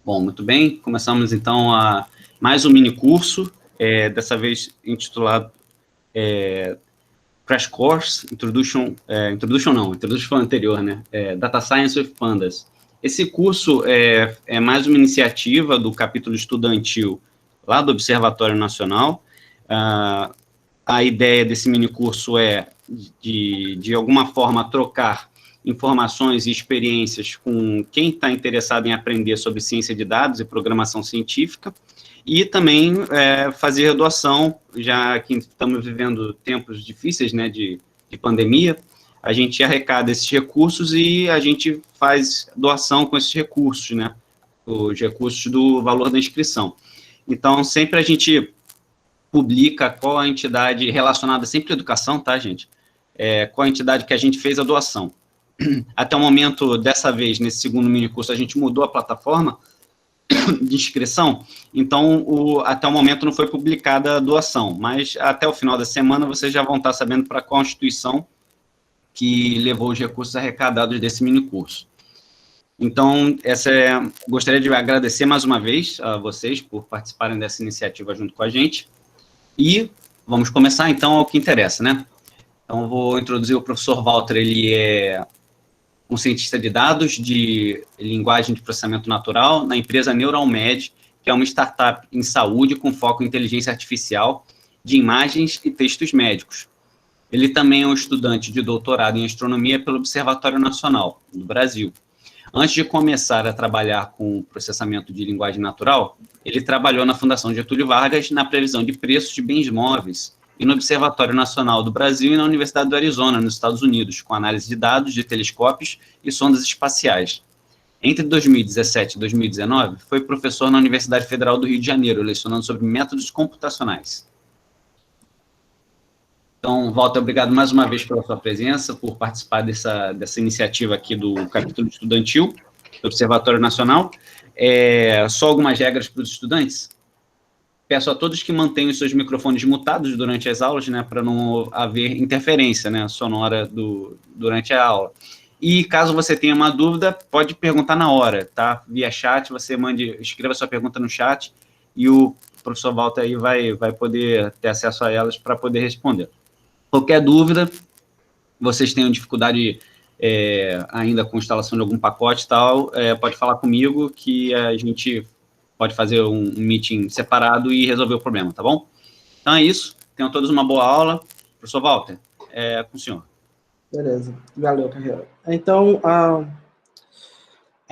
Bom, muito bem. Começamos então a mais um mini curso, dessa vez intitulado Crash Course Introduction, Introduction foi o anterior, né? Data Science with Pandas. Esse curso é mais uma iniciativa do capítulo estudantil lá do Observatório Nacional. A ideia desse mini curso é de alguma forma trocar informações e experiências com quem está interessado em aprender sobre ciência de dados e programação científica, e também fazer doação, já que estamos vivendo tempos difíceis, né, de pandemia, a gente arrecada esses recursos e a gente faz doação com esses recursos, né, os recursos do valor da inscrição. Então, sempre a gente publica qual a entidade relacionada, sempre à educação, tá, gente? Qual a entidade que a gente fez a doação. Até o momento, dessa vez, nesse segundo mini curso, a gente mudou a plataforma de inscrição, então, até o momento não foi publicada a doação, mas até o final da semana vocês já vão estar sabendo para qual instituição que levou os recursos arrecadados desse mini curso. Então, gostaria de agradecer mais uma vez a vocês por participarem dessa iniciativa junto com a gente, e vamos começar então ao que interessa, né? Então, vou introduzir o professor Walter. Ele é um cientista de dados de linguagem de processamento natural na empresa Neuralmed, que é uma startup em saúde com foco em inteligência artificial de imagens e textos médicos. Ele também é um estudante de doutorado em astronomia pelo Observatório Nacional do Brasil. Antes de começar a trabalhar com processamento de linguagem natural, ele trabalhou na Fundação Getúlio Vargas na previsão de preços de bens móveis e no Observatório Nacional do Brasil e na Universidade do Arizona, nos Estados Unidos, com análise de dados de telescópios e sondas espaciais. Entre 2017 e 2019, foi professor na Universidade Federal do Rio de Janeiro, lecionando sobre métodos computacionais. Então, Walter, obrigado mais uma vez pela sua presença, por participar dessa iniciativa aqui do capítulo estudantil do Observatório Nacional. Só algumas regras para os estudantes. Peço a todos que mantenham os seus microfones mutados durante as aulas, né, para não haver interferência, né, sonora durante a aula. E caso você tenha uma dúvida, pode perguntar na hora, tá? Via chat, você escreva sua pergunta no chat e o professor Walter aí vai poder ter acesso a elas para poder responder. Qualquer dúvida, vocês tenham dificuldade ainda com instalação de algum pacote e tal, pode falar comigo que a gente pode fazer um meeting separado e resolver o problema, tá bom? Então é isso, tenham todos uma boa aula. Professor Walter, com o senhor. Beleza, valeu, Carreira. Então, a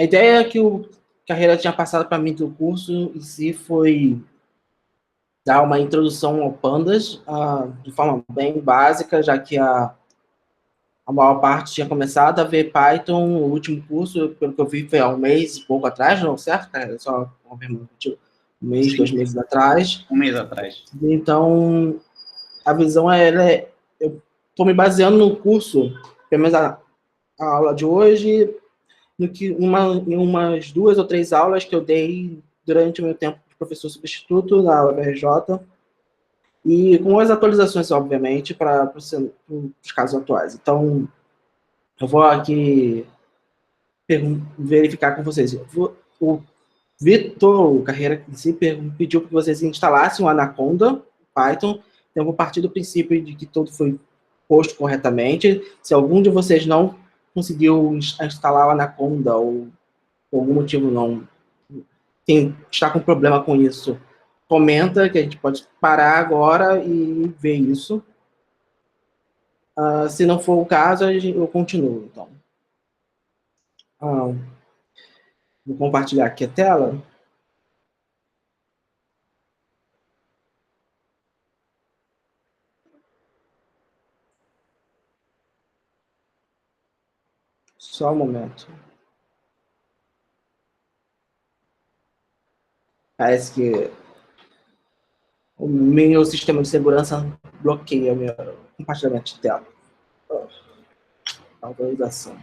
ideia que o Carreira tinha passado para mim do curso em si foi dar uma introdução ao Pandas de forma bem básica, já que a maior parte tinha começado a ver Python. O último curso, pelo que eu vi, foi há um mês e pouco atrás, não, certo, cara? Só confirmando, um mês, 2 meses atrás. Um mês atrás. Então, a visão eu estou me baseando no curso, pelo menos a aula de hoje, em umas 2 ou 3 aulas que eu dei durante o meu tempo de professor substituto na UFRJ, e com as atualizações, obviamente, para os casos atuais. Então, eu vou aqui verificar com vocês. O Vitor Carreira em si pediu que vocês instalassem o Anaconda Python. Então, eu vou partir do princípio de que tudo foi posto corretamente. Se algum de vocês não conseguiu instalar o Anaconda ou por algum motivo não está com problema com isso, comenta que a gente pode parar agora e ver isso. Se não for o caso, eu continuo, então. Vou compartilhar aqui a tela. Só um momento. Parece que o meu sistema de segurança bloqueia o meu compartilhamento de tela. Autorização.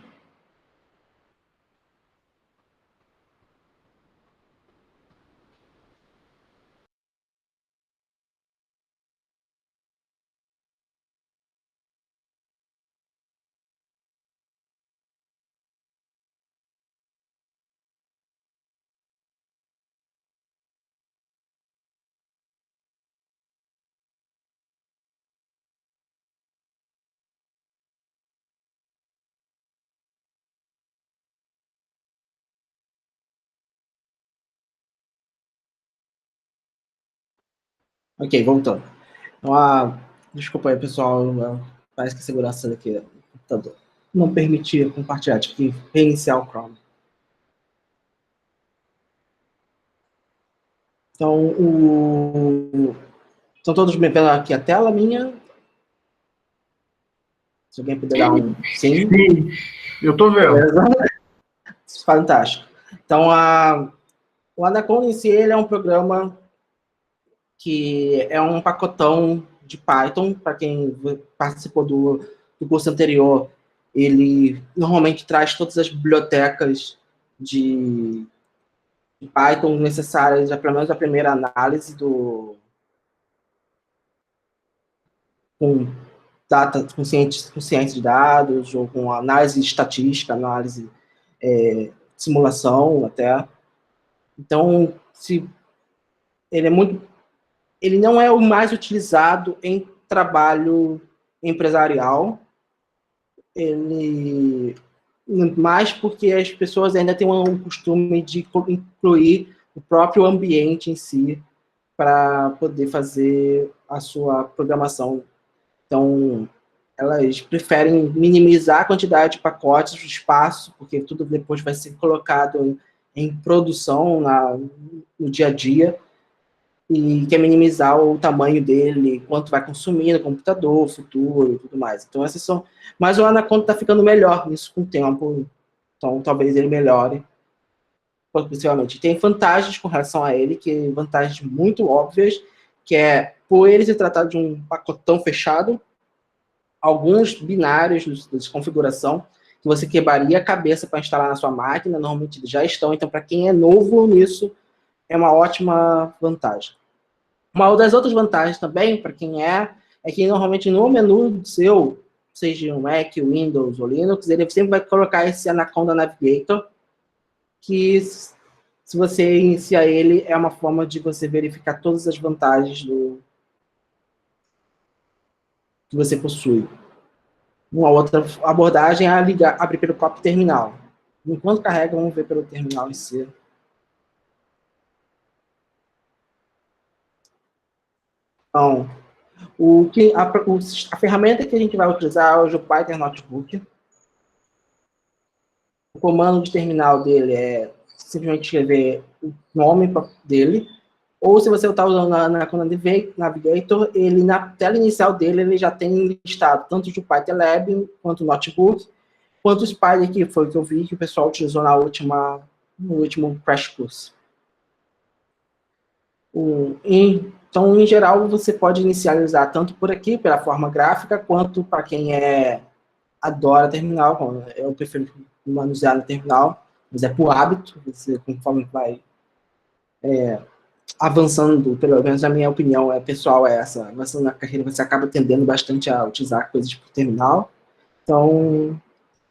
Ok, voltando. Então, desculpa aí, pessoal, parece que a segurança daqui do computador não permitia compartilhar, tive que reiniciar o Chrome. Então, estão todos me vendo aqui a tela minha? Se alguém puder dar um sim. Sim, eu estou vendo. Beleza? Fantástico. Então, o Anaconda em si, ele é um programa que é um pacotão de Python. Para quem participou do curso anterior, ele normalmente traz todas as bibliotecas de Python necessárias, pelo menos a primeira análise com data, com ciência de dados, ou com análise estatística, análise, simulação até. Então, ele não é o mais utilizado em trabalho empresarial, ele mais porque as pessoas ainda têm um costume de incluir o próprio ambiente em si para poder fazer a sua programação. Então, elas preferem minimizar a quantidade de pacotes, o espaço, porque tudo depois vai ser colocado em produção no dia a dia, e quer minimizar o tamanho dele, quanto vai consumir no computador, futuro e tudo mais. Então, essas são... Mas o Anaconda está ficando melhor nisso com o tempo, então talvez ele melhore, possivelmente. Tem vantagens com relação a ele, que vantagens muito óbvias, que é, por ele se tratar de um pacotão fechado, alguns binários de configuração que você quebraria a cabeça para instalar na sua máquina, normalmente já estão, então para quem é novo nisso, é uma ótima vantagem. Uma das outras vantagens também, para quem é que normalmente no menu seu, seja um Mac, Windows ou Linux, ele sempre vai colocar esse Anaconda Navigator, que se você iniciar ele, é uma forma de você verificar todas as vantagens que você possui. Uma outra abordagem é abrir pelo próprio terminal. Enquanto carrega, vamos ver pelo terminal em si. Então, a ferramenta que a gente vai utilizar é o Jupyter Notebook. O comando de terminal dele é simplesmente escrever o nome dele, ou se você está usando na Navigator, ele na tela inicial dele ele já tem listado tanto o Jupyter Lab, quanto o Notebook, quanto o Spider, que foi o que eu vi que o pessoal utilizou no último Crash Course. Então, em geral, você pode inicializar tanto por aqui, pela forma gráfica, quanto para quem adora terminal. Eu prefiro manusear no terminal, mas é por hábito, você, conforme vai avançando, pelo menos a minha opinião pessoal é essa, avançando na carreira, você acaba tendendo bastante a utilizar coisas por terminal. Então,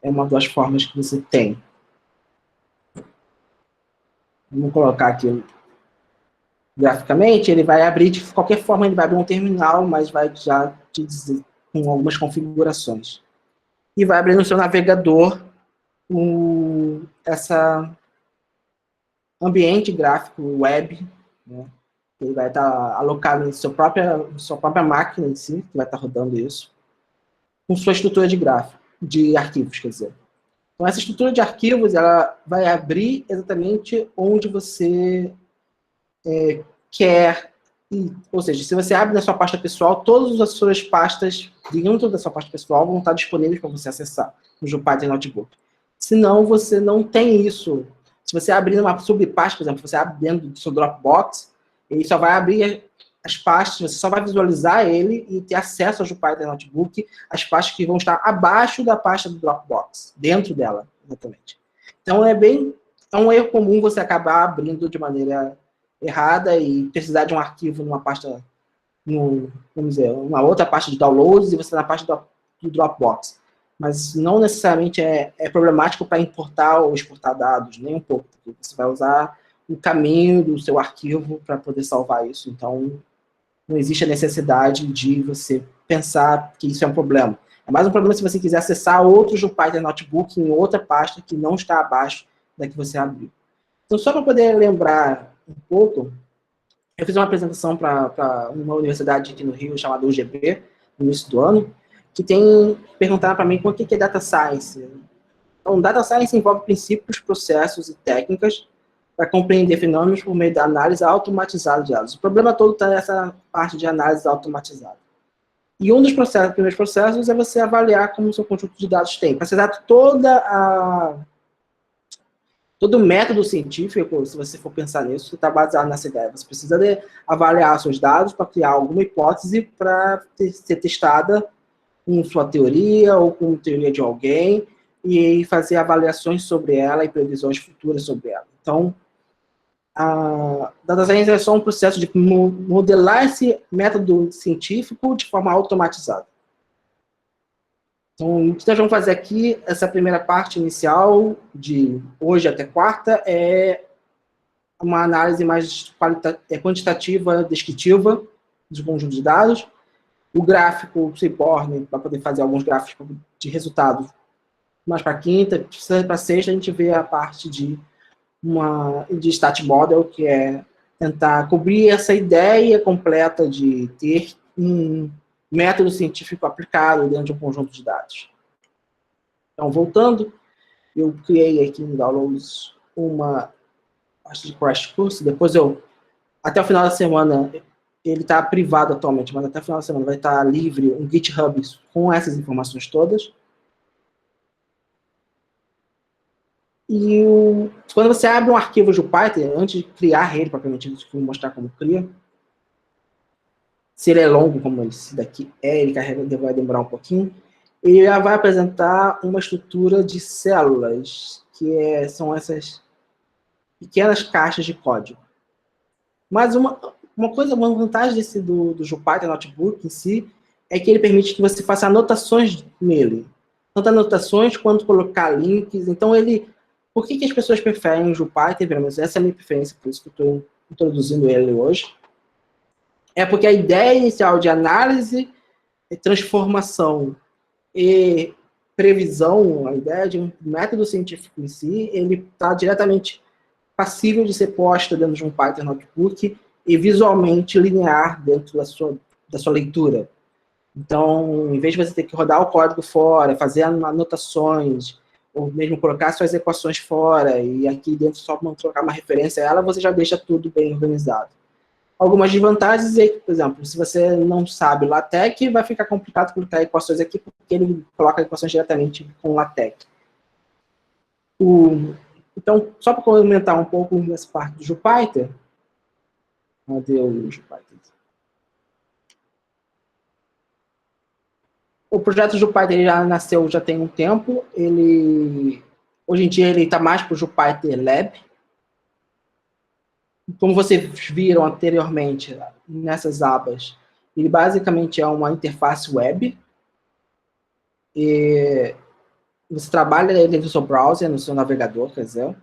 é uma das formas que você tem. Vamos colocar aqui graficamente, ele vai abrir, de qualquer forma, ele vai abrir um terminal, mas vai já te dizer com algumas configurações. E vai abrir no seu navegador essa ambiente gráfico web, né? Ele vai estar alocado em sua própria máquina em si, que vai estar rodando isso, com sua estrutura de arquivos, quer dizer. Então, essa estrutura de arquivos, ela vai abrir exatamente onde você quer, ou seja, se você abre na sua pasta pessoal, todas as suas pastas dentro da sua pasta pessoal vão estar disponíveis para você acessar no Jupyter Notebook. Senão, você não tem isso. Se você abrir uma subpasta, por exemplo, você abre dentro do seu Dropbox, ele só vai abrir as pastas, você só vai visualizar ele e ter acesso ao Jupyter Notebook, as pastas que vão estar abaixo da pasta do Dropbox, dentro dela, exatamente. Então, é um erro comum você acabar abrindo de maneira errada e precisar de um arquivo numa pasta, vamos dizer, uma outra pasta de downloads e você na pasta do Dropbox. Mas não necessariamente é problemático para importar ou exportar dados, nem um pouco, porque você vai usar o caminho do seu arquivo para poder salvar isso. Então, não existe a necessidade de você pensar que isso é um problema. É mais um problema se você quiser acessar outro Jupyter Notebook em outra pasta que não está abaixo da que você abriu. Então, só para poder lembrar um pouco, Eu fiz uma apresentação para uma universidade aqui no Rio, chamada UGB, no início do ano, que perguntaram para mim o que é Data Science. Então, Data Science envolve princípios, processos e técnicas para compreender fenômenos por meio da análise automatizada de dados. O problema todo está nessa parte de análise automatizada. E um dos primeiros processos é você avaliar como o seu conjunto de dados tem. Para ser dado todo o método científico, se você for pensar nisso, está baseado nessa ideia. Você precisa avaliar seus dados para criar alguma hipótese para ser testada com sua teoria ou com a teoria de alguém e fazer avaliações sobre ela e previsões futuras sobre ela. Então, a Data Science é só um processo de modelar esse método científico de forma automatizada. Então, o que nós vamos fazer aqui, essa primeira parte inicial, de hoje até quarta, é uma análise mais quantitativa, descritiva, do conjunto de dados. O gráfico, o Seaborn, para poder fazer alguns gráficos de resultados. Mais para quinta, para sexta, a gente vê a parte de Stat Model, que é tentar cobrir essa ideia completa de ter um método científico aplicado dentro de um conjunto de dados. Então, voltando, eu criei aqui no Downloads uma parte de Crash Course, depois até o final da semana, ele está privado atualmente, mas até o final da semana vai estar livre um GitHub com essas informações todas. E quando você abre um arquivo Jupyter, antes de criar ele, propriamente, vou mostrar como cria, se ele é longo, como esse daqui ele vai demorar um pouquinho, ele já vai apresentar uma estrutura de células, que são essas pequenas caixas de código. Mas uma vantagem do Jupyter Notebook em si, é que ele permite que você faça anotações nele. Tanto anotações quanto colocar links. Então, por que as pessoas preferem o Jupyter? Pelo menos essa é a minha preferência, por isso que eu estou introduzindo ele hoje. É porque a ideia inicial de análise, transformação e previsão, a ideia de um método científico em si, ele está diretamente passível de ser posta dentro de um Python Notebook e visualmente linear dentro da sua leitura. Então, em vez de você ter que rodar o código fora, fazer anotações, ou mesmo colocar suas equações fora, e aqui dentro só trocar uma referência a ela, você já deixa tudo bem organizado. Algumas desvantagens é que, por exemplo, se você não sabe LaTeX, vai ficar complicado colocar equações aqui, porque ele coloca equações diretamente com LaTeX. Então, só para comentar um pouco nessa parte do Jupyter. Cadê o Jupyter? O projeto Jupyter já nasceu já tem um tempo. Hoje em dia ele está mais para o Jupyter Lab. Como vocês viram anteriormente nessas abas, ele basicamente é uma interface web. E você trabalha ele no seu browser, no seu navegador, quer dizer.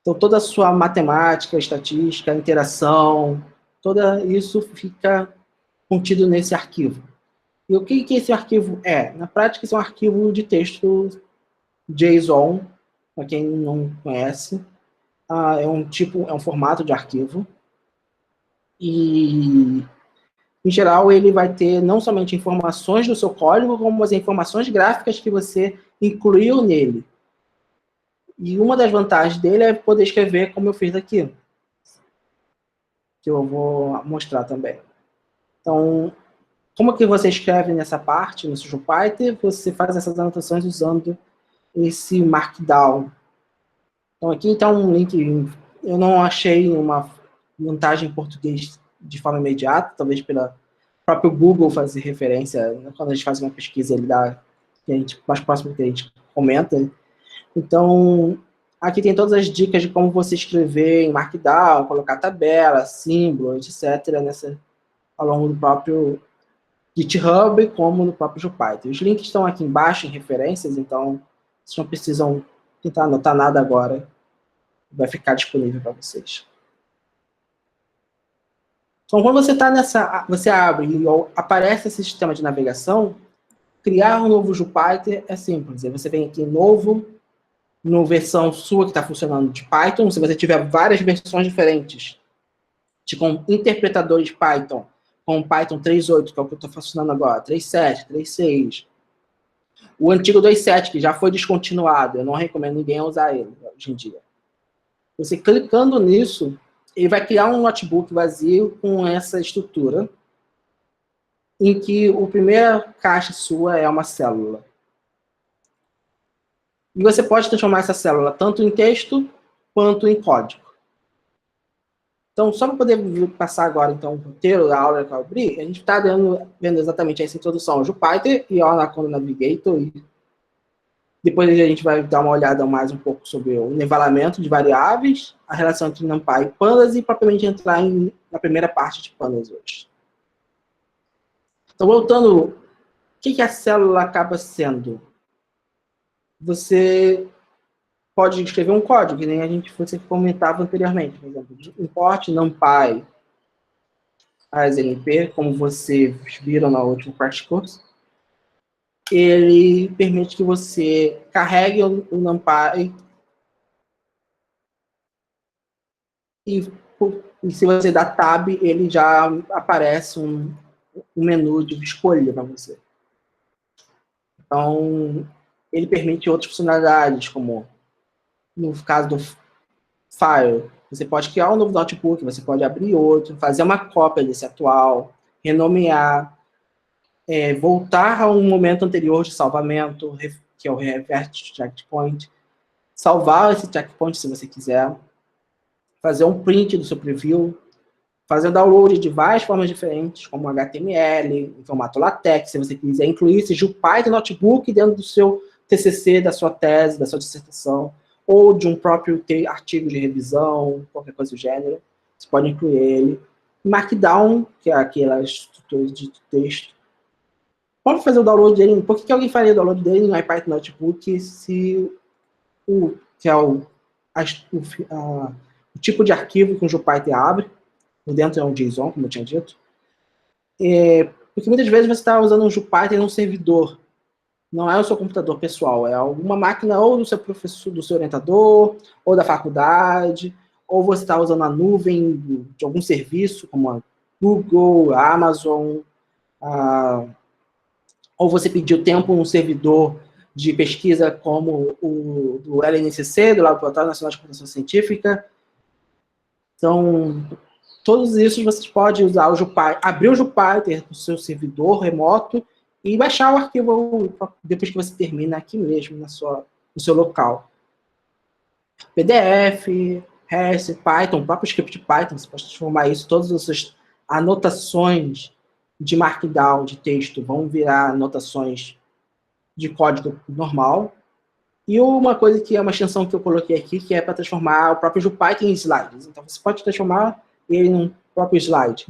Então, toda a sua matemática, estatística, interação, tudo isso fica contido nesse arquivo. E o que esse arquivo é? Na prática, esse é um arquivo de texto JSON, para quem não conhece. É um formato de arquivo. E, em geral, ele vai ter não somente informações do seu código, como as informações gráficas que você incluiu nele. E uma das vantagens dele é poder escrever como eu fiz aqui, que eu vou mostrar também. Então, como que você escreve nessa parte, no seu Jupyter? Você faz essas anotações usando esse Markdown. Então, aqui está um link. Eu não achei uma vantagem em português de forma imediata, talvez pelo próprio Google fazer referência, quando a gente faz uma pesquisa, ele dá mais próximo que a gente comenta. Então, aqui tem todas as dicas de como você escrever em Markdown, colocar tabela, símbolo, etc., ao longo do próprio GitHub, como no próprio Jupyter. Os links estão aqui embaixo em referências, então vocês não precisam tentar anotar nada agora. Vai ficar disponível para vocês. Então, quando você abre e aparece esse sistema de navegação, criar um novo Jupyter é simples. Você vem aqui em novo, na versão sua que está funcionando de Python. Se você tiver várias versões diferentes, com interpretadores Python, com Python 3.8, que é o que eu estou funcionando agora, 3.7, 3.6. O antigo 2.7, que já foi descontinuado, eu não recomendo ninguém usar ele hoje em dia. Você clicando nisso, ele vai criar um notebook vazio com essa estrutura, em que a primeira caixa sua é uma célula. E você pode transformar essa célula tanto em texto quanto em código. Então, só para poder passar agora então, o roteiro da aula que eu abri, a gente está vendo exatamente essa introdução ao Jupyter e ao Anaconda Navigator. E depois a gente vai dar uma olhada mais um pouco sobre o nivelamento de variáveis, a relação entre NumPy e Pandas e propriamente entrar na primeira parte de Pandas hoje. Então, voltando, o que a célula acaba sendo? Você pode escrever um código, que nem você comentava anteriormente. Por exemplo, import NumPy ASNP, como vocês viram na última parte course. Ele permite que você carregue o NumPy e se você dá tab, ele já aparece um menu de escolha para você. Então, ele permite outras funcionalidades, como no caso do File, você pode criar um novo notebook, você pode abrir outro, fazer uma cópia desse atual, renomear, voltar a um momento anterior de salvamento, que é o Revert Checkpoint, salvar esse checkpoint se você quiser, fazer um print do seu preview, fazer o download de várias formas diferentes, como HTML, em formato LaTeX, se você quiser incluir esse Jupyter Notebook dentro do seu TCC, da sua tese, da sua dissertação, ou de um próprio artigo de revisão, qualquer coisa do gênero, você pode incluir ele. Markdown, que é aquela estrutura de texto. Pode fazer o download dele. Por que alguém faria o download dele no iPython Notebook se o tipo de arquivo que o Jupyter abre, por dentro é um JSON, como eu tinha dito, porque muitas vezes você está usando um Jupyter num servidor, não é o seu computador pessoal, é alguma máquina ou do seu professor, do seu orientador, ou da faculdade, ou você está usando a nuvem de algum serviço, como a Google, a Amazon, ou você pediu tempo num servidor de pesquisa como o do LNCC, do Laboratório Nacional de Computação Científica. Então, todos isso você pode usar o Jupyter, abrir o Jupyter no seu servidor remoto e baixar o arquivo depois que você termina aqui mesmo no seu local. PDF, REST, Python, o próprio script Python, você pode transformar isso, todas essas anotações de Markdown, de texto, vão virar anotações de código normal. E uma coisa que é uma extensão que eu coloquei aqui, que é para transformar o próprio Jupyter em slides. Então, você pode transformar ele num próprio slide.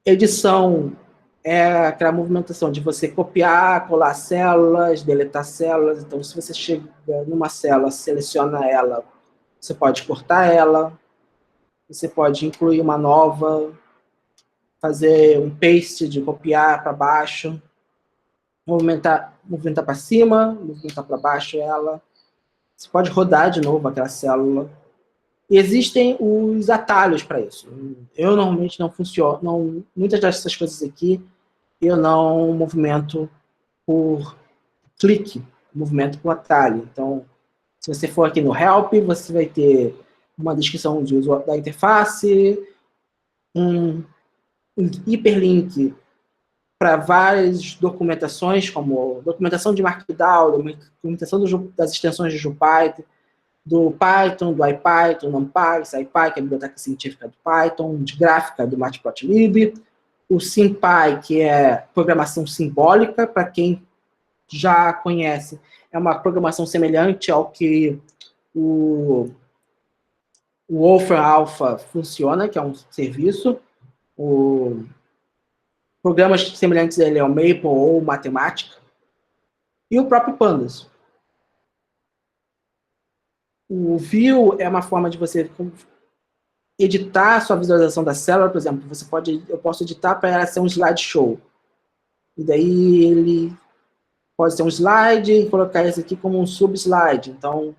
Edição é aquela movimentação de você copiar, colar células, deletar células. Então, se você chega numa célula, seleciona ela, você pode cortar ela, você pode incluir uma nova, fazer um paste de copiar para baixo, movimentar para cima, movimentar para baixo ela. Você pode rodar de novo aquela célula. E existem os atalhos para isso. Eu normalmente não funciono, muitas dessas coisas aqui eu não movimento por clique, movimento por atalho. Então, se você for aqui no Help, você vai ter uma descrição de uso da interface, um hiperlink para várias documentações, como documentação de Markdown, documentação das extensões de Jupyter, do Python, do IPython, NumPy, SciPy, que é a biblioteca científica do Python, de gráfica do Matplotlib, o SymPy, que é programação simbólica, para quem já conhece, é uma programação semelhante ao que o Wolfram Alpha funciona, que é um serviço. Programas semelhantes a ele é o Maple ou Matemática. E o próprio Pandas. O View é uma forma de você editar a sua visualização da célula, por exemplo. Eu posso editar para ela ser um slideshow. E daí ele pode ser um slide e colocar esse aqui como um subslide. Então,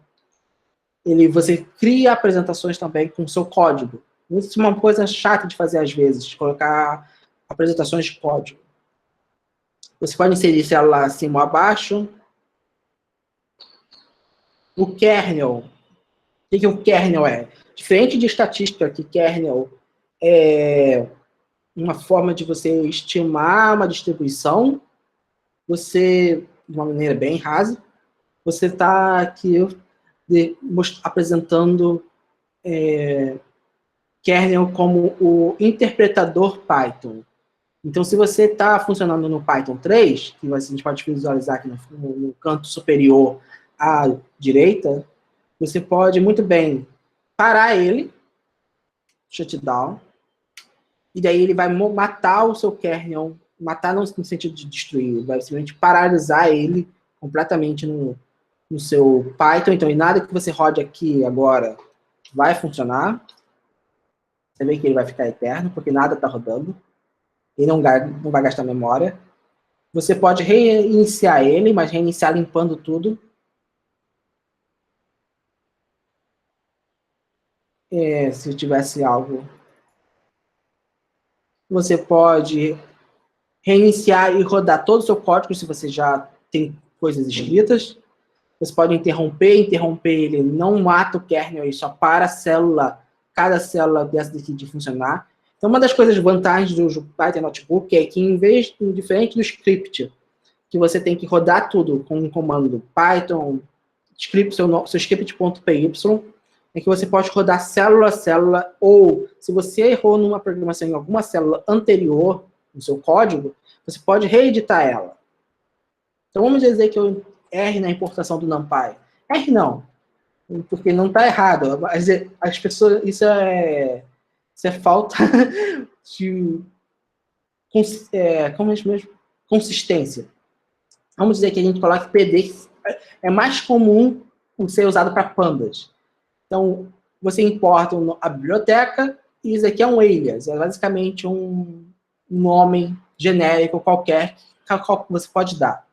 você cria apresentações também com o seu código. Isso é uma coisa chata de fazer às vezes, colocar apresentações de código. Você pode inserir célula acima ou abaixo. O kernel. O que o kernel é? Diferente de estatística, que kernel é uma forma de você estimar uma distribuição, você, de uma maneira bem rasa, você está aqui apresentando kernel como o interpretador Python. Então, se você está funcionando no Python 3, que a gente pode visualizar aqui no canto superior à direita, você pode muito bem parar ele, shutdown, e daí ele vai matar o seu kernel, matar no sentido de destruir, vai simplesmente paralisar ele completamente no seu Python. Então, nada que você rode aqui agora vai funcionar. Você vê que ele vai ficar eterno, porque nada está rodando. Ele não vai gastar memória. Você pode reiniciar ele, mas reiniciar limpando tudo. Se tivesse algo... Você pode reiniciar e rodar todo o seu código, se você já tem coisas escritas. Você pode interromper ele não mata o kernel, ele só para a célula, cada célula dessa daqui de funcionar. Então, uma das coisas vantagens do Python Notebook é que, diferente do script, que você tem que rodar tudo com um comando Python, seu script.py, é que você pode rodar célula a célula, ou se você errou numa programação em alguma célula anterior, no seu código, você pode reeditar ela. Então, vamos dizer que eu erre na importação do NumPy. Erre não, porque não está errado. Mas as pessoas, isso é falta de consistência. Vamos dizer que a gente coloca PD, é mais comum ser usado para pandas. Então, você importa a biblioteca e isso aqui é um alias, é basicamente um nome genérico qualquer que você pode dar.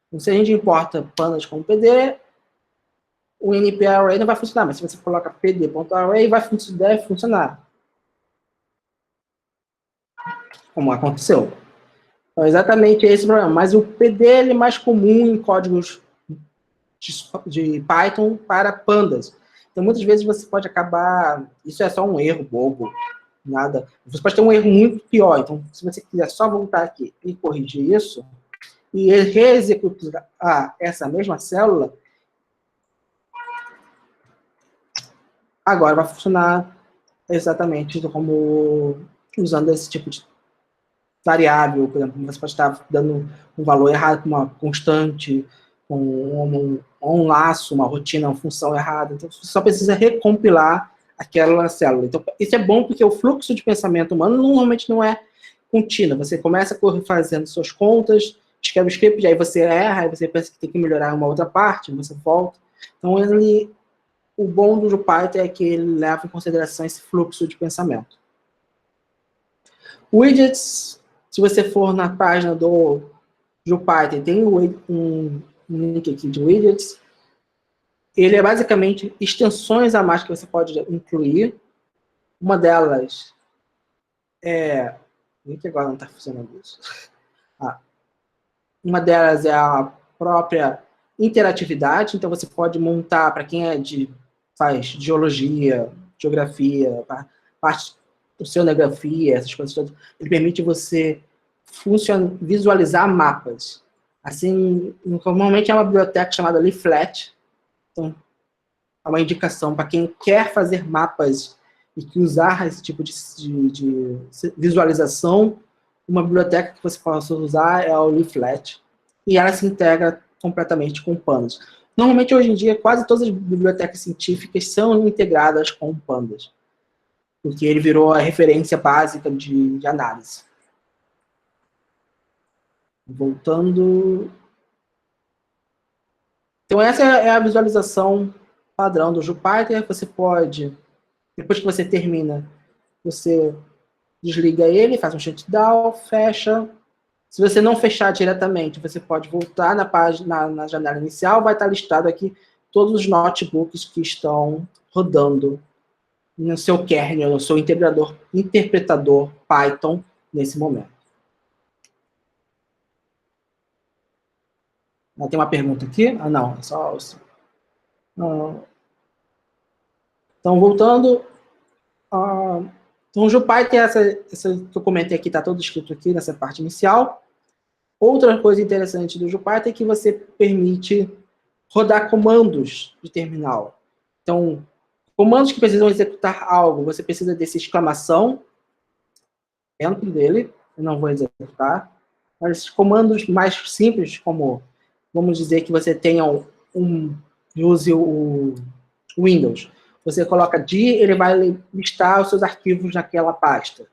Então, se a gente importa pandas como PD, o np-array não vai funcionar, mas se você coloca pd.array, vai funcionar. Como aconteceu. Então, exatamente esse problema. Mas o PD ele é mais comum em códigos de Python para pandas. Então, muitas vezes você pode acabar... Isso é só um erro bobo, nada. Você pode ter um erro muito pior. Então, se você quiser só voltar aqui e corrigir isso, e reexecutar essa mesma célula, agora vai funcionar exatamente como usando esse tipo de variável. Por exemplo, você pode estar dando um valor errado para uma constante, um laço, uma rotina, uma função errada. Então, você só precisa recompilar aquela célula. Então, isso é bom porque o fluxo de pensamento humano normalmente não é contínuo. Você começa fazendo suas contas, escreve o script, aí você erra, aí você pensa que tem que melhorar uma outra parte, você volta. Então, o bom do Python é que ele leva em consideração esse fluxo de pensamento. Widgets, se você for na página do Python, tem um link aqui de widgets. Ele é basicamente extensões a mais que você pode incluir. Uma delas é... que agora não está funcionando isso. Uma delas é a própria interatividade. Então, você pode montar, para quem faz geologia, geografia, parte oceanografia, essas coisas todas, ele permite você visualizar mapas. Assim, normalmente é uma biblioteca chamada Leaflet. Então, é uma indicação para quem quer fazer mapas e que usar esse tipo de visualização. Uma biblioteca que você possa usar é o Leaflet. E ela se integra completamente com o Pandas. Normalmente, hoje em dia, quase todas as bibliotecas científicas são integradas com o Pandas. Porque ele virou a referência básica de análise. Voltando... Então, essa é a visualização padrão do Jupyter. Você pode, depois que você termina, você desliga ele, faz um shutdown, fecha. Se você não fechar diretamente, você pode voltar na página, na janela inicial, vai estar listado aqui todos os notebooks que estão rodando no seu kernel, no seu interpretador Python nesse momento. Tem uma pergunta aqui? Ah, não, é só... Então, voltando... Então, o Jupyter, essa que eu comentei aqui, está todo escrito aqui nessa parte inicial. Outra coisa interessante do Jupyter é que você permite rodar comandos de terminal. Então, comandos que precisam executar algo, você precisa desse exclamação dentro dele, eu não vou executar, mas comandos mais simples, como, vamos dizer que você tenha use o Windows. Você coloca D, ele vai listar os seus arquivos naquela pasta.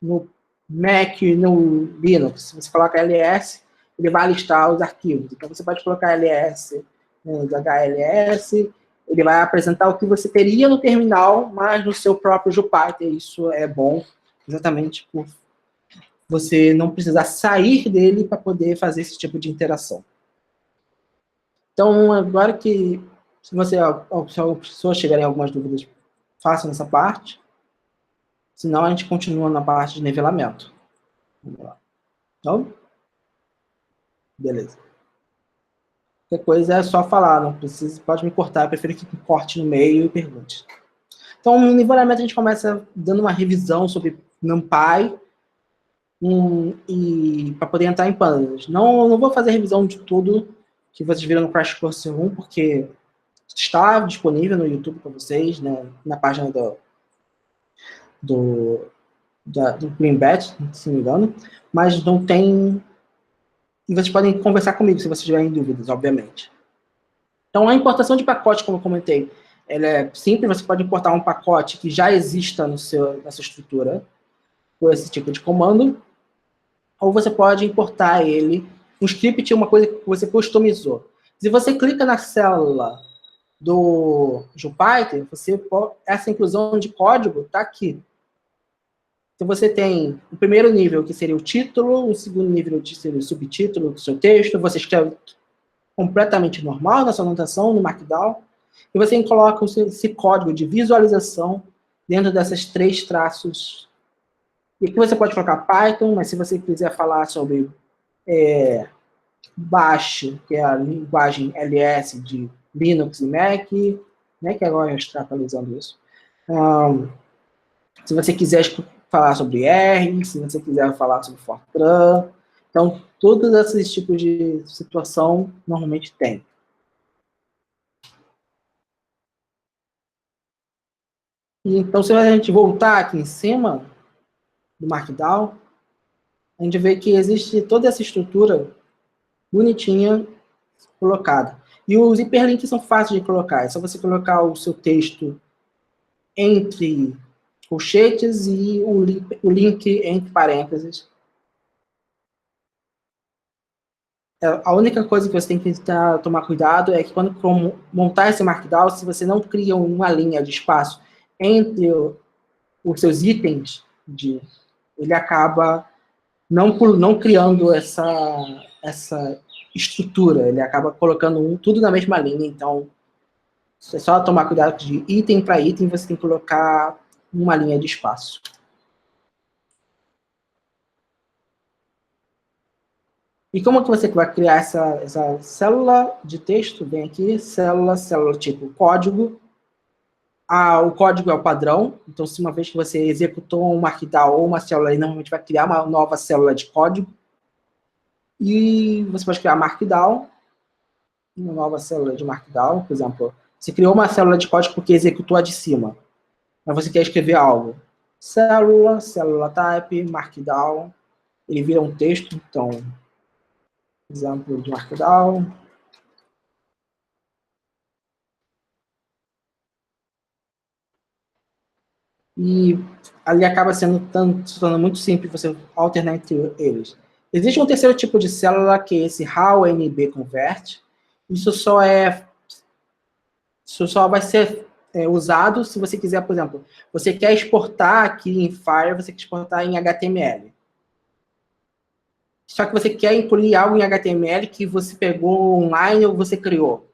No Mac, no Linux, você coloca ls, ele vai listar os arquivos. Então, você pode colocar ls, HLS, ele vai apresentar o que você teria no terminal, mas no seu próprio Jupyter. Isso é bom, exatamente por você não precisar sair dele para poder fazer esse tipo de interação. Então, agora que, se as pessoas tiverem algumas dúvidas, façam essa parte. Senão, a gente continua na parte de nivelamento. Vamos lá. Então, beleza. Qualquer coisa é só falar, não precisa, pode me cortar, eu prefiro que me corte no meio e pergunte. Então, no nivelamento, a gente começa dando uma revisão sobre NumPy, e para poder entrar em Pandas. Não vou fazer revisão de tudo que vocês viram no Crash Course 1, porque está disponível no YouTube para vocês, né, na página do Greenbat, se não me engano, mas não tem... E vocês podem conversar comigo se vocês tiverem dúvidas, obviamente. Então, a importação de pacote, como eu comentei, ela é simples, você pode importar um pacote que já exista na sua estrutura, com esse tipo de comando, ou você pode importar ele, um script, uma coisa que você customizou. Se você clica na célula do Jupyter, essa inclusão de código está aqui. Então, você tem o primeiro nível, que seria o título, o segundo nível, que seria o subtítulo do seu texto, você escreve completamente normal na sua anotação, no Markdown, e você coloca esse código de visualização dentro dessas 3 traços. E aqui você pode colocar Python, mas se você quiser falar sobre Bash, que é a linguagem LS de Linux e Mac, né, que agora a gente está atualizando isso. Se você quiser falar sobre R, se você quiser falar sobre Fortran, então, todos esses tipos de situação normalmente tem. E, então, se a gente voltar aqui em cima do Markdown, a gente vê que existe toda essa estrutura bonitinha colocada. E os hiperlinks são fáceis de colocar. É só você colocar o seu texto entre colchetes e o link entre parênteses. A única coisa que você tem que tomar cuidado é que quando montar esse Markdown, se você não cria uma linha de espaço entre os seus itens, ele acaba não criando essa estrutura, ele acaba colocando tudo na mesma linha, então é só tomar cuidado de item para item, você tem que colocar uma linha de espaço. E como que você vai criar essa célula de texto? Vem aqui, célula tipo código. O código é o padrão, então se uma vez que você executou um Markdown ou uma célula, ele normalmente vai criar uma nova célula de código. E você pode criar Markdown, uma nova célula de Markdown, por exemplo. Você criou uma célula de código porque executou a de cima, mas você quer escrever algo. Célula type, Markdown, ele vira um texto, então... Exemplo de Markdown. E ali acaba se tornando muito simples você alternar entre eles. Existe um terceiro tipo de célula, que é esse HowNB-Convert. Isso só vai ser usado se você quiser, por exemplo, você quer exportar aqui em Fire, você quer exportar em HTML. Só que você quer incluir algo em HTML que você pegou online ou você criou.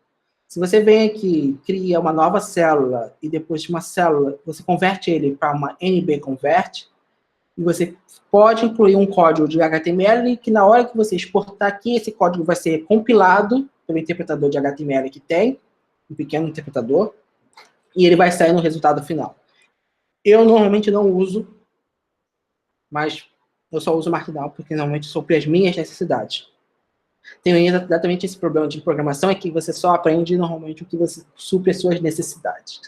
Se você vem aqui, cria uma nova célula, e depois de uma célula, você converte ele para uma NB-convert, e você pode incluir um código de HTML, que na hora que você exportar aqui, esse código vai ser compilado pelo interpretador de HTML que tem, um pequeno interpretador, e ele vai sair no resultado final. Eu normalmente não uso, mas eu só uso Markdown porque normalmente supre as minhas necessidades. Tem exatamente esse problema de programação, é que você só aprende normalmente o que você supre as suas necessidades.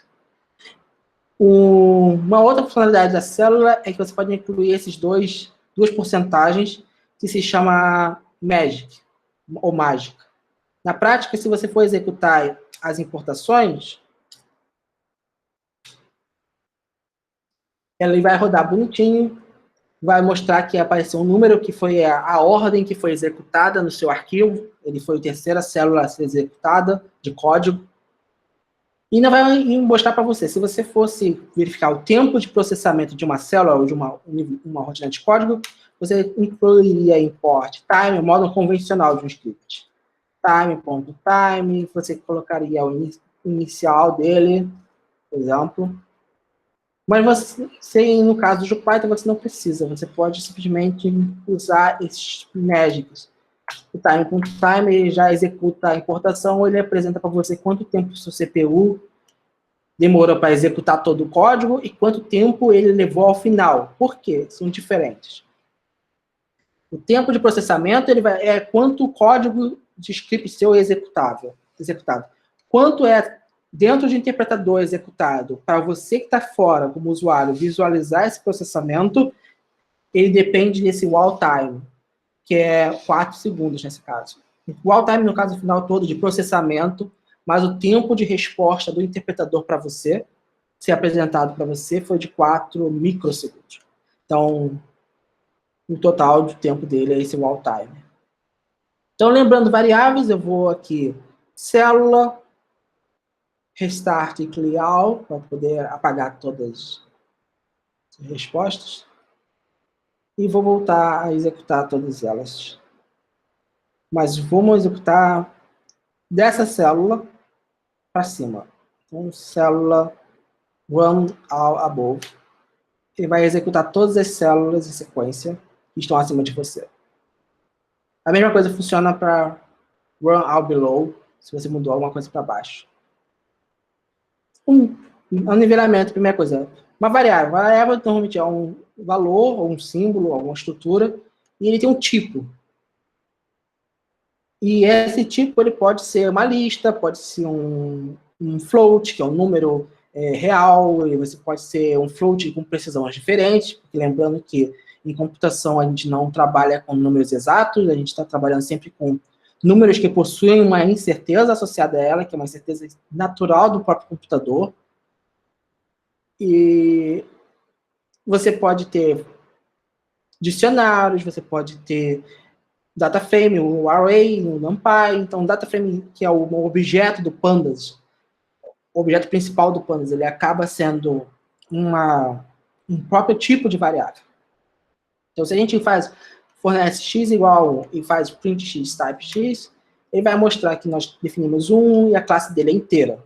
Uma outra funcionalidade da célula é que você pode incluir esses duas porcentagens que se chama Magic, ou mágica. Na prática, se você for executar as importações, ele vai rodar bonitinho, vai mostrar que apareceu um número que foi a ordem que foi executada no seu arquivo, ele foi a terceira célula a ser executada de código, e ainda vai mostrar para você, se você fosse verificar o tempo de processamento de uma célula ou de uma rotina de código, você incluiria import time, o modo convencional de um script. Time.time, você colocaria o inicial dele, por exemplo. Mas você, no caso do Jupyter, você não precisa, você pode simplesmente usar esses magics. O time.time, ele já executa a importação, ele apresenta para você quanto tempo o seu CPU demorou para executar todo o código e quanto tempo ele levou ao final. Por quê? São diferentes. O tempo de processamento é quanto o código de script seu é executado. Quanto é dentro de interpretador executado para você que está fora, como usuário, visualizar esse processamento, ele depende desse wall time, que é 4 segundos nesse caso. O wall time, no caso final todo, de processamento, mas o tempo de resposta do interpretador para você, ser apresentado para você, foi de 4 microsegundos. Então, o total de tempo dele é esse wall time. Então, lembrando variáveis, eu vou aqui, célula, restart e clear all, para poder apagar todas as respostas. E vou voltar a executar todas elas. Mas vamos executar dessa célula para cima. Então, célula run all above. Ele vai executar todas as células em sequência que estão acima de você. A mesma coisa funciona para run all below, se você mudou alguma coisa para baixo. Um nivelamento, primeira coisa. Uma variável. Variável normalmente é um valor, ou um símbolo, alguma estrutura, e ele tem um tipo. E esse tipo ele pode ser uma lista, pode ser um float, que é um número real, e você pode ser um float com precisões diferentes, porque lembrando que em computação a gente não trabalha com números exatos, a gente está trabalhando sempre com números que possuem uma incerteza associada a ela, que é uma incerteza natural do próprio computador. E você pode ter dicionários, você pode ter data frame, o array, o NumPy. Então, data frame, que é o objeto do Pandas, o objeto principal do Pandas, ele acaba sendo um próprio tipo de variável. Então, se a gente fornece x igual e faz print x type x, ele vai mostrar que nós definimos e a classe dele é inteira.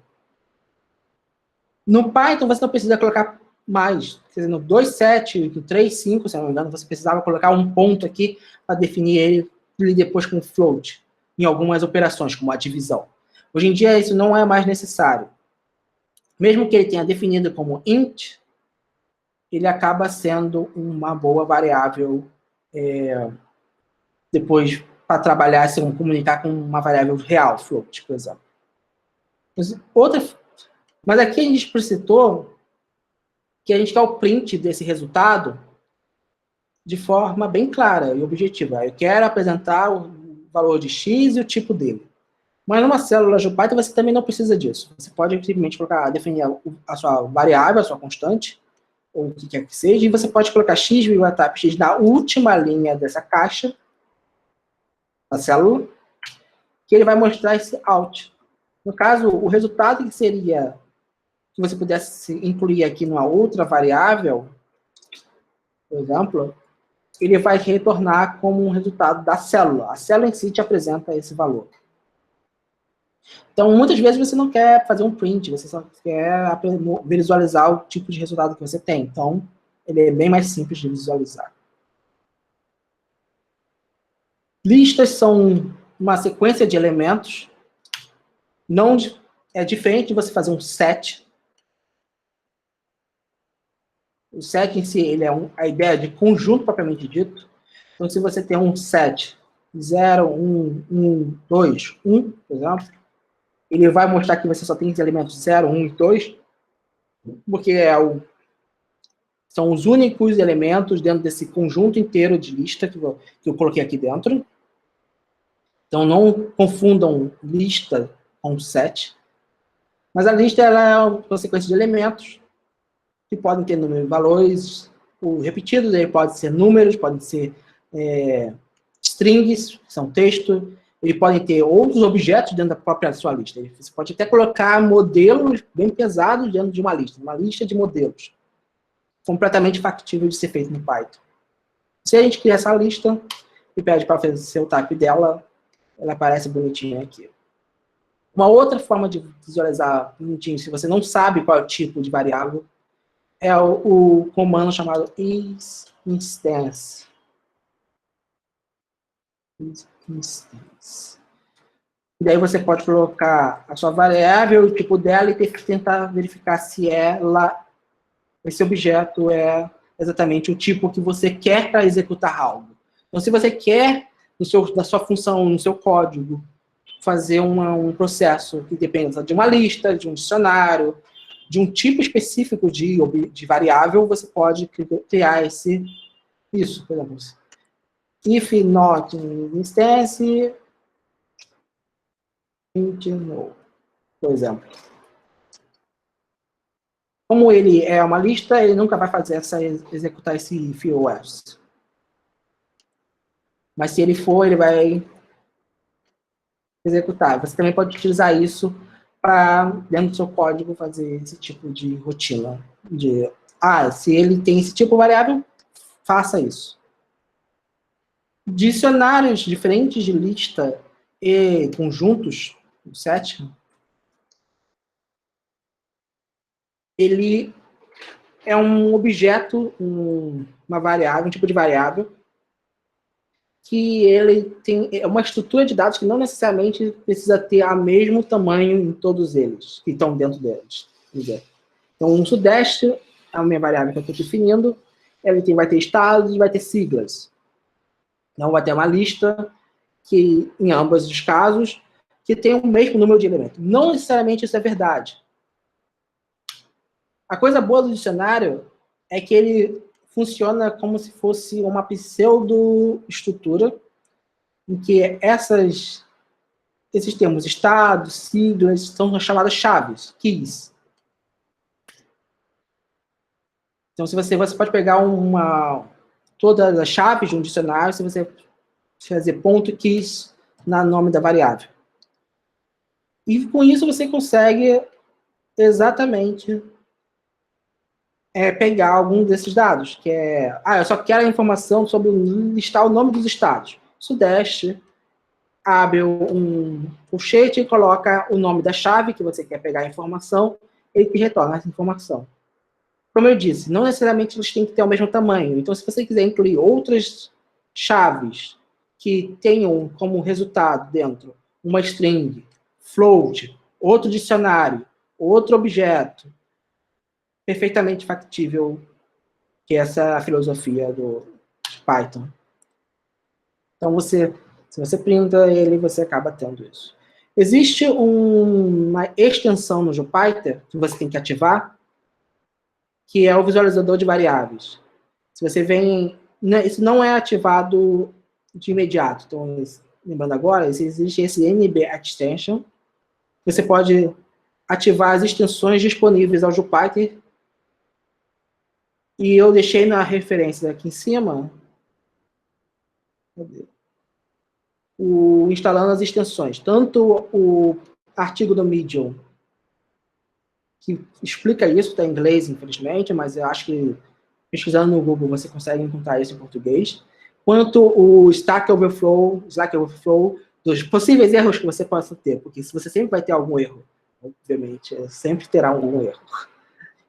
No Python, você não precisa colocar mais. No 2.7, no 3.5, se não me engano, você precisava colocar um ponto aqui para definir ele depois com float, em algumas operações, como a divisão. Hoje em dia, isso não é mais necessário. Mesmo que ele tenha definido como int, ele acaba sendo uma boa variável depois para trabalhar, se comunicar com uma variável real, float, por exemplo. Mas aqui a gente explicitou que a gente quer o print desse resultado de forma bem clara e objetiva. Eu quero apresentar o valor de x e o tipo dele. Mas numa célula Jupyter você também não precisa disso. Você pode simplesmente definir a sua variável, a sua constante, ou o que quer que seja, e você pode colocar x, type x na última linha dessa caixa, da célula, que ele vai mostrar esse out. No caso, o resultado que seria que você pudesse incluir aqui numa outra variável, por exemplo, ele vai retornar como um resultado da célula. A célula em si te apresenta esse valor. Então, muitas vezes você não quer fazer um print, você só quer visualizar o tipo de resultado que você tem. Então, ele é bem mais simples de visualizar. Listas são uma sequência de elementos. Não é diferente de você fazer um set. O set em si, ele é a ideia de conjunto propriamente dito. Então, se você tem um set 0, 1, 1, 2, 1, por exemplo, ele vai mostrar que você só tem os elementos 0, 1 e 2, porque são os únicos elementos dentro desse conjunto inteiro de lista que eu coloquei aqui dentro. Então, não confundam lista com set. Mas a lista ela é uma sequência de elementos que podem ter número de valores repetidos, aí pode ser números, podem ser strings, que são texto, eles podem ter outros objetos dentro da própria sua lista. Você pode até colocar modelos bem pesados dentro de uma lista de modelos, completamente factível de ser feito no Python. Se a gente criar essa lista e pede para fazer o type dela, ela aparece bonitinha aqui. Uma outra forma de visualizar bonitinho, se você não sabe qual é o tipo de variável, é o comando chamado isInstance. E daí você pode colocar a sua variável, o tipo dela, e tentar verificar se esse objeto é exatamente o tipo que você quer para executar algo. Então, se você quer, da sua função, no seu código, fazer um processo que dependa de uma lista, de um dicionário, de um tipo específico de variável, você pode criar isso, por exemplo. If not instance, int no, por exemplo. Como ele é uma lista, ele nunca vai executar esse if ou else. Mas se ele for, ele vai executar. Você também pode utilizar isso para, dentro do seu código, fazer esse tipo de rotina. Se ele tem esse tipo de variável, faça isso. Dicionários diferentes de lista e conjuntos, o set, ele é um objeto, uma variável, um tipo de variável, que ele tem uma estrutura de dados que não necessariamente precisa ter o mesmo tamanho em todos eles, que estão dentro deles. Então, um sudeste é a minha variável que eu estou definindo, ele vai ter estados e vai ter siglas. Então, vai ter uma lista que, em ambos os casos, que tem o mesmo número de elementos. Não necessariamente isso é verdade. A coisa boa do dicionário é que ele funciona como se fosse uma pseudo-estrutura, em que esses termos, estados, siglas, são chamadas chaves, keys. Então, se você pode pegar todas as chaves de um dicionário, se você fazer ponto keys no nome da variável. E com isso você consegue exatamente pegar algum desses dados, que eu só quero a informação sobre listar o nome dos estados. Sudeste, abre um colchete e coloca o nome da chave que você quer pegar a informação, ele te retorna essa informação. Como eu disse, não necessariamente eles têm que ter o mesmo tamanho. Então, se você quiser incluir outras chaves que tenham como resultado dentro uma string, float, outro dicionário, outro objeto, perfeitamente factível, que essa é a filosofia do Python. Então, se você printa ele, você acaba tendo isso. Existe uma extensão no Jupyter que você tem que ativar, que é o visualizador de variáveis. Se você isso não é ativado de imediato. Então, lembrando agora, existe esse NB Extension. Você pode ativar as extensões disponíveis ao Jupyter. E eu deixei na referência aqui em cima instalando as extensões. Tanto o artigo do Medium, que explica isso, está em inglês, infelizmente, mas eu acho que pesquisando no Google você consegue encontrar isso em português, quanto o Stack Overflow, dos possíveis erros que você possa ter, porque se você sempre vai ter algum erro, obviamente, sempre terá algum erro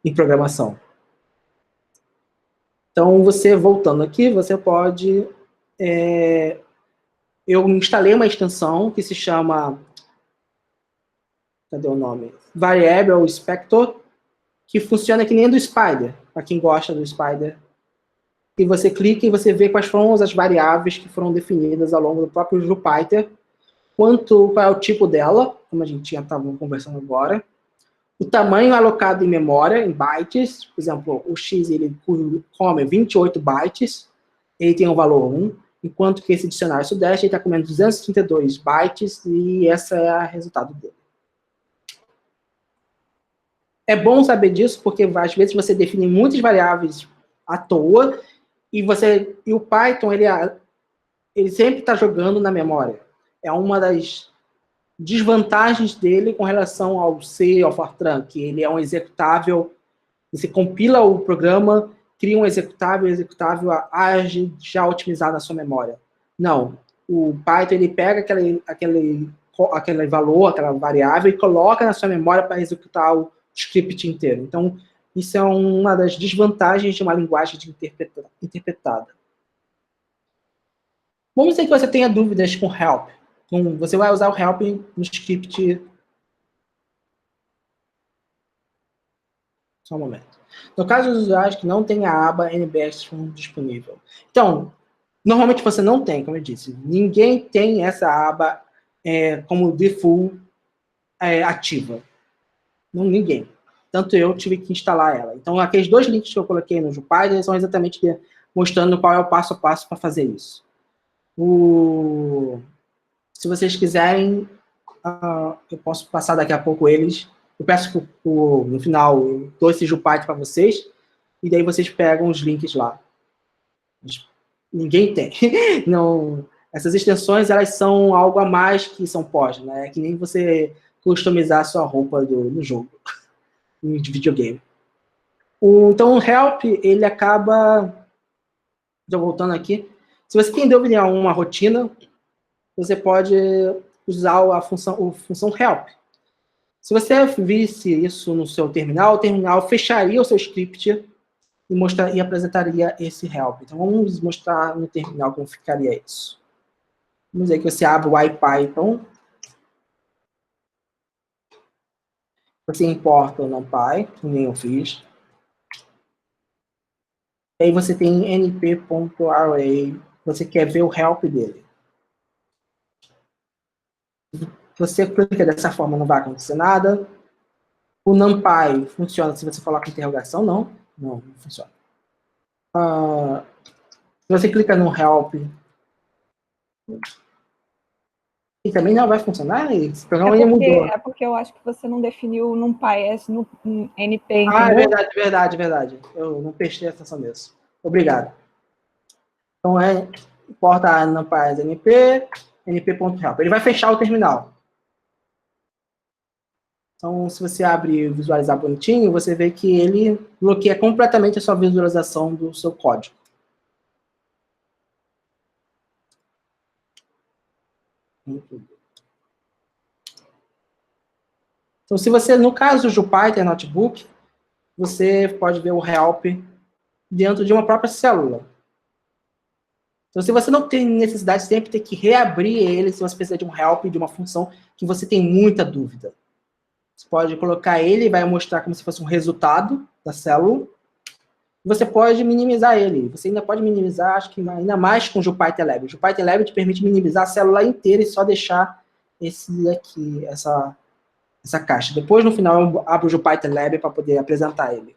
em programação. Então, você voltando aqui, você pode... eu instalei uma extensão que se chama... Cadê o nome? Variable Inspector, que funciona que nem do Spider, para quem gosta do Spider. E você clica e você vê quais foram as variáveis que foram definidas ao longo do próprio Jupyter, qual é o tipo dela, como a gente tinha estava conversando agora, o tamanho alocado em memória, em bytes, por exemplo, o X ele come 28 bytes, ele tem o valor 1, enquanto que esse dicionário Sudeste está comendo 232 bytes, e esse é o resultado dele. É bom saber disso, porque às vezes você define muitas variáveis à toa, e o Python, ele sempre está jogando na memória. É uma das desvantagens dele com relação ao C, ao Fortran, que ele é um executável, você compila o programa, cria um executável, o executável age já otimizado na sua memória. Não, o Python ele pega aquele valor, aquela variável e coloca na sua memória para executar o script inteiro. Então, isso é uma das desvantagens de uma linguagem interpretada. Vamos dizer que você tenha dúvidas com help. Você vai usar o help no script. Só um momento. No caso dos usuários que não tem a aba NBS disponível. Então, normalmente você não tem, como eu disse. Ninguém tem essa aba como default ativa. Não, ninguém. Tanto eu tive que instalar ela. Então, aqueles 2 links que eu coloquei no Jupyter são exatamente mostrando qual é o passo a passo para fazer isso. Se vocês quiserem, eu posso passar daqui a pouco eles. Eu peço que no final eu dou esse Jupyter para vocês, e daí vocês pegam os links lá. Ninguém tem. Não, essas extensões, elas são algo a mais que são pós, né? É que nem você customizar a sua roupa no jogo, de videogame. Então, o help, ele acaba... Já voltando aqui. Se você tem dúvida em uma rotina, você pode usar a função help. Se você visse isso no seu terminal, o terminal fecharia o seu script e apresentaria esse help. Então, vamos mostrar no terminal como ficaria isso. Vamos dizer que você abre o IPython. Você importa o NumPy, que nem eu fiz. E aí você tem np.array. Você quer ver o help dele. Você clica dessa forma, não vai acontecer nada. O NumPy funciona se você coloca interrogação? Não. Não funciona. Se você clica no help, e também não vai funcionar, esse programa mudou. É porque eu acho que você não definiu no NumPy, no NP, entendeu? Ah, é verdade. Eu não prestei atenção nisso. Obrigado. Então, importa NumPy np, np.help. Ele vai fechar o terminal. Então, se você abre e visualizar bonitinho, você vê que ele bloqueia completamente a sua visualização do seu código. Então, se você, no caso do Jupyter Notebook, você pode ver o help dentro de uma própria célula. Então, se você não tem necessidade de sempre ter que reabrir ele, se você precisa de um help, de uma função que você tem muita dúvida. Você pode colocar ele e vai mostrar como se fosse um resultado da célula. Você pode minimizar ele. Você ainda pode minimizar, acho que ainda mais com o Jupyter Lab. O Jupyter Lab te permite minimizar a célula inteira e só deixar esse aqui, essa caixa. Depois, no final, eu abro o Jupyter Lab para poder apresentar ele.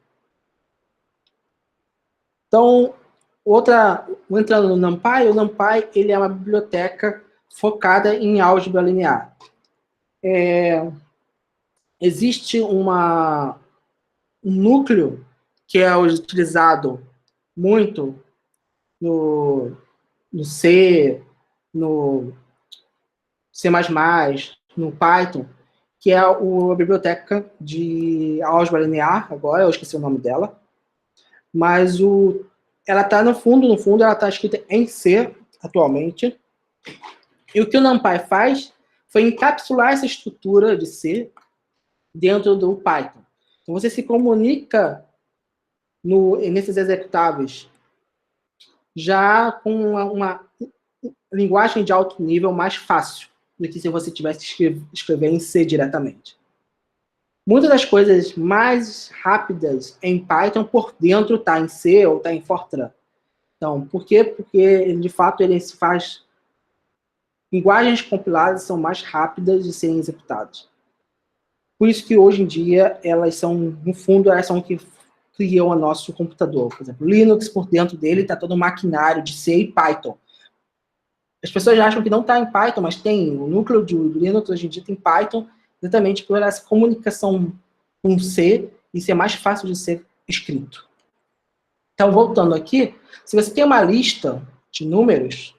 Então, entrando no NumPy, o NumPy ele é uma biblioteca focada em álgebra linear. Existe um núcleo que é utilizado muito no C, no C++, no Python, que é a biblioteca de álgebra linear, agora eu esqueci o nome dela, mas ela está no fundo, ela está escrita em C atualmente, E o que o NumPy faz foi encapsular essa estrutura de C dentro do Python. Então, você se comunica nesses executáveis já com uma linguagem de alto nível mais fácil do que se você tivesse que escrever em C diretamente. Muitas das coisas mais rápidas em Python por dentro está em C ou está em Fortran. Então, por quê? Porque, de fato, ele se faz... Linguagens compiladas são mais rápidas de serem executadas. Por isso que, hoje em dia, elas são, no fundo, elas são o que criam o nosso computador. Por exemplo, Linux, por dentro dele, está todo um maquinário de C e Python. As pessoas acham que não está em Python, mas tem. O núcleo de Linux, hoje em dia, tem Python, exatamente por essa comunicação com C, e ser mais fácil de ser escrito. Então, voltando aqui, se você tem uma lista de números,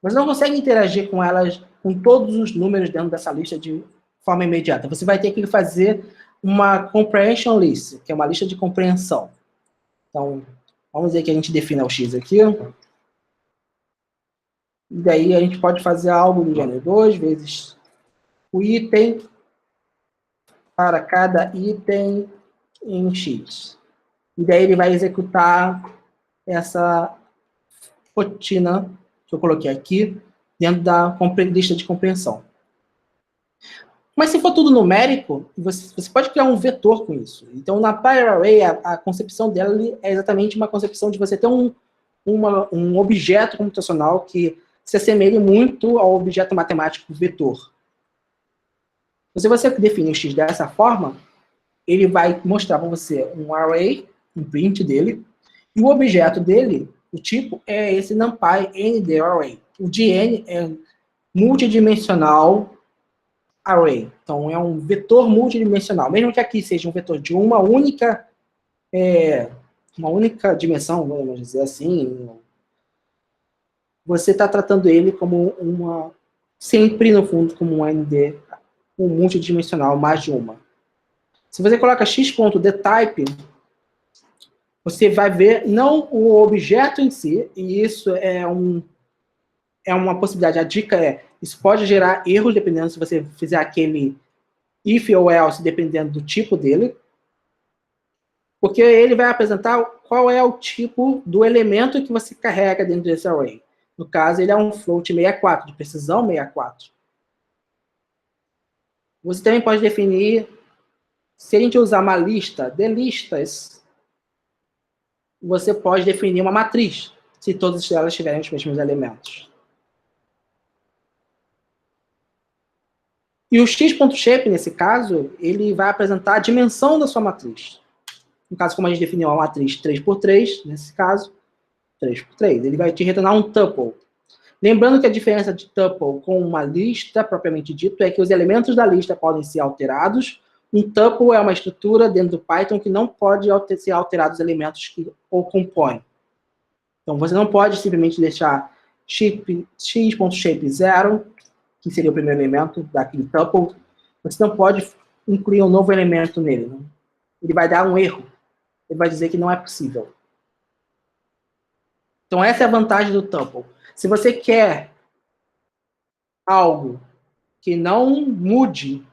você não consegue interagir com elas, com todos os números dentro dessa lista de forma imediata. Você vai ter que fazer uma comprehension list, que é uma lista de compreensão. Então, vamos dizer que a gente defina o x aqui. E daí a gente pode fazer algo do gênero 2 vezes o item para cada item em x. E daí ele vai executar essa rotina que eu coloquei aqui dentro da lista de compreensão. Mas se for tudo numérico, você pode criar um vetor com isso. Então, na PyArray, a concepção dela é exatamente uma concepção de você ter um objeto computacional que se assemelhe muito ao objeto matemático vetor. Se você definir o x dessa forma, ele vai mostrar para você um array, um print dele, e o objeto dele, o tipo, é esse NumPy ND_Array. O de N é multidimensional array. Então, é um vetor multidimensional. Mesmo que aqui seja um vetor de uma única dimensão, vamos dizer assim, você está tratando ele como sempre, no fundo, como um ND, um multidimensional, mais de uma. Se você coloca x.dtype, você vai ver não o objeto em si, e isso é uma possibilidade. A dica é, isso pode gerar erros, dependendo se você fizer aquele if ou else, dependendo do tipo dele, porque ele vai apresentar qual é o tipo do elemento que você carrega dentro desse array. No caso, ele é um float 64, de precisão 64. Você também pode definir, se a gente usar uma lista de listas, você pode definir uma matriz, se todas elas tiverem os mesmos elementos. E o x.shape, nesse caso, ele vai apresentar a dimensão da sua matriz. No caso, como a gente definiu uma matriz 3x3, nesse caso, 3x3, ele vai te retornar um tuple. Lembrando que a diferença de tuple com uma lista, propriamente dito, é que os elementos da lista podem ser alterados. Um tuple é uma estrutura dentro do Python que não pode ser alterado os elementos que o compõem. Então, você não pode simplesmente deixar x.shape 0, que seria o primeiro elemento daquele tuple. Você não pode incluir um novo elemento nele. Né? Ele vai dar um erro. Ele vai dizer que não é possível. Então, essa é a vantagem do tuple. Se você quer algo que não mude,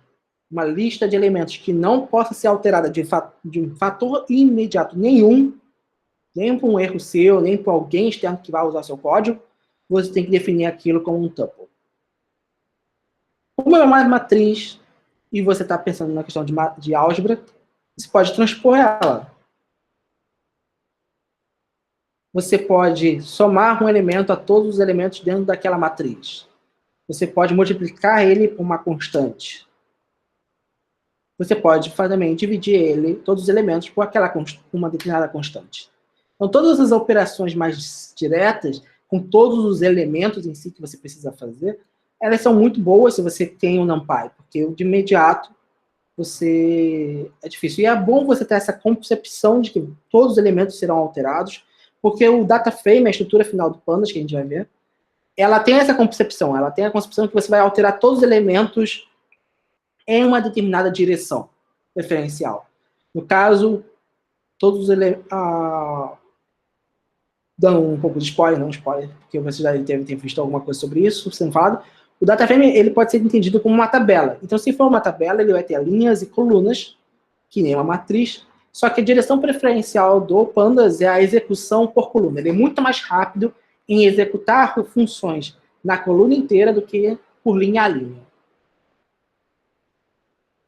uma lista de elementos que não possa ser alterada de um fator imediato nenhum, nem por um erro seu, nem por alguém externo que vai usar seu código, você tem que definir aquilo como um tuple. Como é uma matriz, e você está pensando na questão de álgebra, você pode transpor ela. Você pode somar um elemento a todos os elementos dentro daquela matriz. Você pode multiplicar ele por uma constante. Você pode também dividir todos os elementos por uma determinada constante. Então, todas as operações mais diretas, com todos os elementos em si que você precisa fazer, elas são muito boas se você tem um NumPy, porque de imediato é difícil. E é bom você ter essa concepção de que todos os elementos serão alterados, porque o data frame, a estrutura final do Pandas, que a gente vai ver, ela tem essa concepção. Ela tem a concepção que você vai alterar todos os elementos em uma determinada direção preferencial. No caso, todos os elementos... dando um pouco de spoiler, não spoiler, porque você já deve ter visto alguma coisa sobre isso, sendo falado, o data frame ele pode ser entendido como uma tabela. Então, se for uma tabela, ele vai ter linhas e colunas, que nem uma matriz, só que a direção preferencial do Pandas é a execução por coluna. Ele é muito mais rápido em executar funções na coluna inteira do que por linha a linha.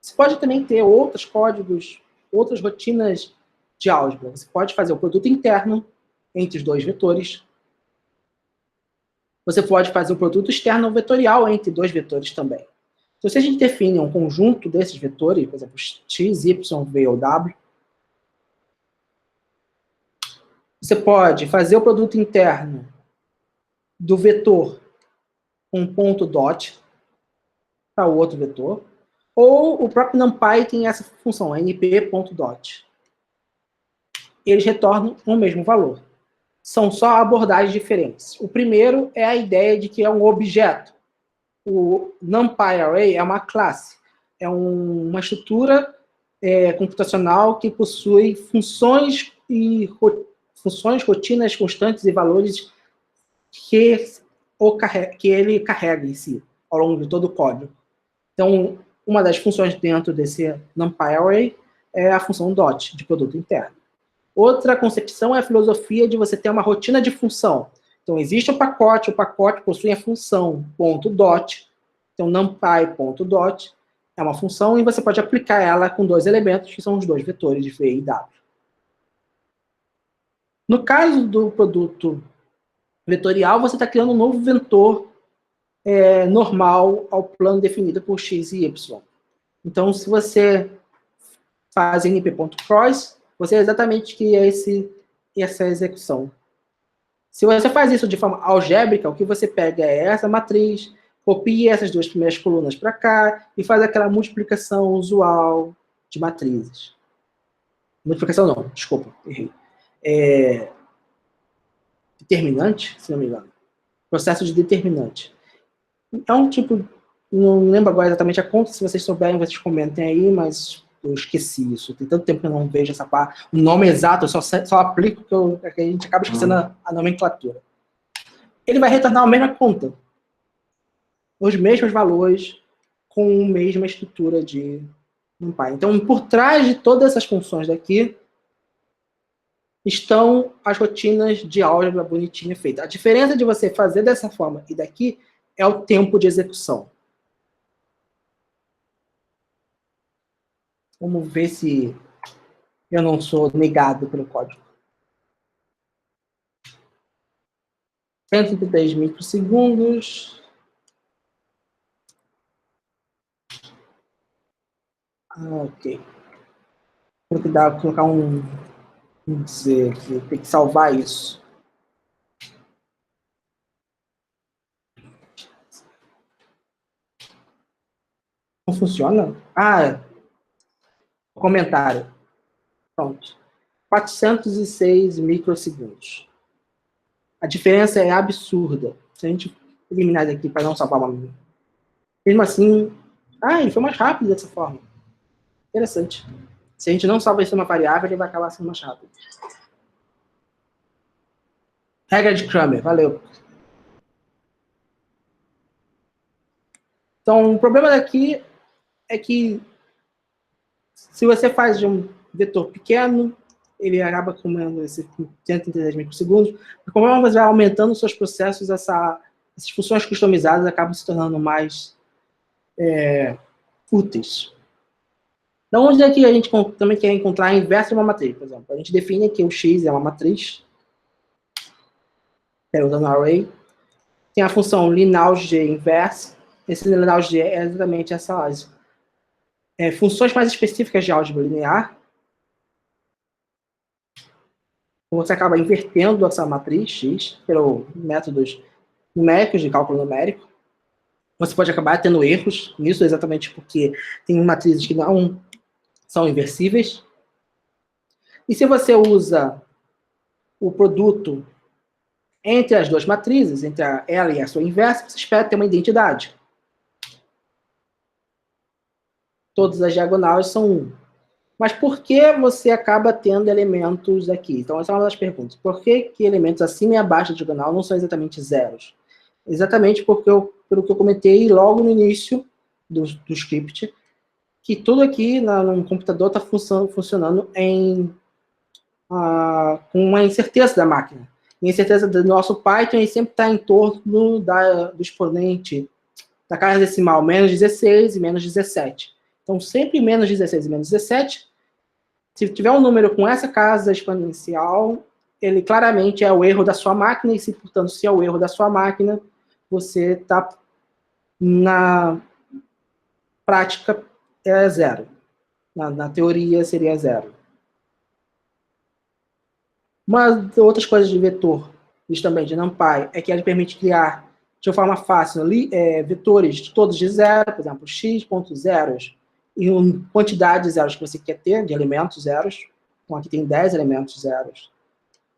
Você pode também ter outros códigos, outras rotinas de álgebra. Você pode fazer o produto interno entre os dois vetores. Você pode fazer o produto externo vetorial entre dois vetores também. Então, se a gente define um conjunto desses vetores, por exemplo, x, y, v ou w, você pode fazer o produto interno do vetor com um ponto dot para o outro vetor, ou o próprio NumPy tem essa função, np.dot. Eles retornam o mesmo valor. São só abordagens diferentes. O primeiro é a ideia de que é um objeto. O NumPy Array é uma classe. É uma estrutura computacional que possui funções, rotinas constantes e valores que ele carrega em si, ao longo de todo o código. Então, uma das funções dentro desse NumPy Array é a função dot, de produto interno. Outra concepção é a filosofia de você ter uma rotina de função. Então, existe o pacote possui a função .dot, então numpy.dot é uma função e você pode aplicar ela com dois elementos, que são os dois vetores de v e w. No caso do produto vetorial, você está criando um novo vetor normal ao plano definido por x e y. Então, se você faz np.cross, você exatamente cria essa execução. Se você faz isso de forma algébrica, o que você pega é essa matriz, copia essas duas primeiras colunas para cá e faz aquela multiplicação usual de matrizes. Multiplicação não, desculpa, errei. Determinante, se não me engano. Processo de determinante. É um tipo, não lembro agora exatamente a conta, se vocês souberem, vocês comentem aí, mas eu esqueci isso. Tem tanto tempo que eu não vejo essa parte. O nome exato, eu só aplico que a gente acaba esquecendo a nomenclatura. Ele vai retornar a mesma conta. Os mesmos valores, com a mesma estrutura de NumPy. Então, por trás de todas essas funções daqui, estão as rotinas de álgebra bonitinha feita. A diferença de você fazer dessa forma e daqui é o tempo de execução. Vamos ver se eu não sou negado pelo código. 133 microsegundos. Ok. Vou colocar vamos dizer que tem que salvar isso. Não funciona? Comentário. Pronto. 406 microsegundos. A diferença é absurda. Se a gente eliminar daqui para não salvar uma... Mesmo assim... ele foi mais rápido dessa forma. Interessante. Se a gente não salva isso numa variável, ele vai acabar sendo mais rápido. Regra de Cramer. Valeu. Então, o problema daqui é que se você faz de um vetor pequeno, ele acaba comendo esses 133 microsegundos. E como você vai aumentando os seus processos, essas funções customizadas acabam se tornando mais úteis. Então, onde é que a gente também quer encontrar a inversa de uma matriz, por exemplo? A gente define que o x é uma matriz, usando array. Tem a função linalg inverse. Esse linalg é exatamente essas funções mais específicas de álgebra linear. Você acaba invertendo essa matriz x pelos métodos numéricos de cálculo numérico. Você pode acabar tendo erros nisso, exatamente porque tem matrizes que não são inversíveis. E se você usa o produto entre as duas matrizes, entre ela e a sua inversa, você espera ter uma identidade. Todas as diagonais são 1. Mas por que você acaba tendo elementos aqui? Então, essa é uma das perguntas. Por que elementos acima e abaixo da diagonal não são exatamente zeros? Exatamente pelo que eu comentei logo no início do script, que tudo aqui no computador está funcionando com uma incerteza da máquina. E a incerteza do nosso Python ele sempre está em torno do exponente da casa decimal, menos 16 e menos 17. Então, sempre menos 16 e menos 17, se tiver um número com essa casa exponencial, ele claramente é o erro da sua máquina, e portanto, se é o erro da sua máquina, você está na prática é zero. Na teoria seria zero. Uma outras coisas de vetor, também de NumPy, é que ele permite criar de uma forma fácil vetores todos de zero, por exemplo, x.zeros, e uma quantidade de zeros que você quer ter, de elementos zeros. Então, aqui tem 10 elementos zeros.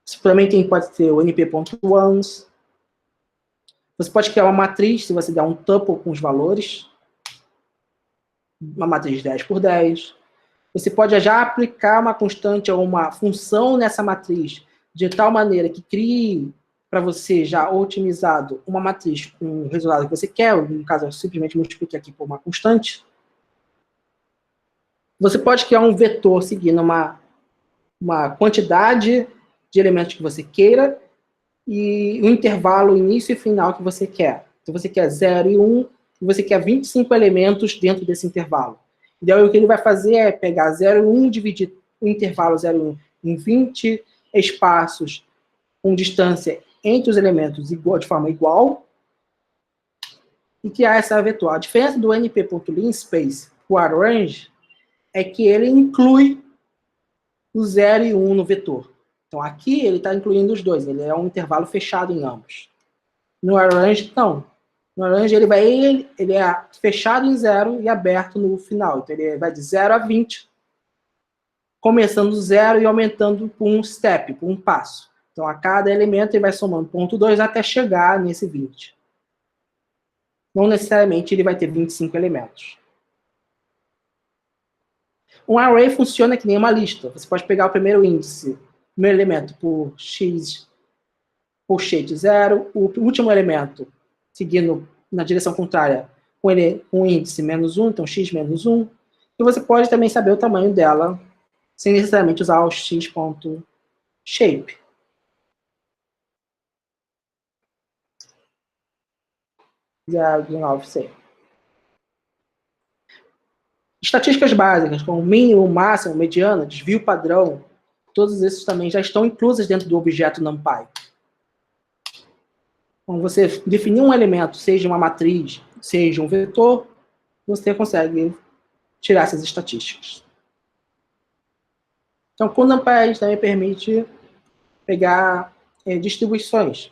Você também pode ter o np.ones. Você pode criar uma matriz, se você der um tuple com os valores. Uma matriz 10 por 10. Você pode já aplicar uma constante ou uma função nessa matriz, de tal maneira que crie para você já otimizado uma matriz com o resultado que você quer. No caso, eu simplesmente multiplique aqui por uma constante. Você pode criar um vetor seguindo uma quantidade de elementos que você queira e um intervalo início e final que você quer. Então, você quer 0 e 1, e você quer 25 elementos dentro desse intervalo. Então, o que ele vai fazer é pegar 0 e 1, dividir o intervalo 0 e 1 em 20 espaços com distância entre os elementos de forma igual e criar essa vetor. A diferença do np.linspace para o arrange é que ele inclui o 0 e 1 no vetor. Então, aqui ele está incluindo os dois, ele é um intervalo fechado em ambos. No arrange, não. No arrange, ele é fechado em 0 e aberto no final. Então, ele vai de 0 a 20, começando do 0 e aumentando por um step, por um passo. Então, a cada elemento, ele vai somando 0,2 até chegar nesse 20. Não necessariamente ele vai ter 25 elementos. Um array funciona que nem uma lista. Você pode pegar o primeiro índice, o primeiro elemento por x por shape 0, o último elemento seguindo na direção contrária com o índice menos 1, então x menos 1. E você pode também saber o tamanho dela sem necessariamente usar o x.shape. Estatísticas básicas, como mínimo, máximo, mediana, desvio padrão, todos esses também já estão inclusos dentro do objeto NumPy. Quando você definir um elemento, seja uma matriz, seja um vetor, você consegue tirar essas estatísticas. Então, o NumPy também permite pegar distribuições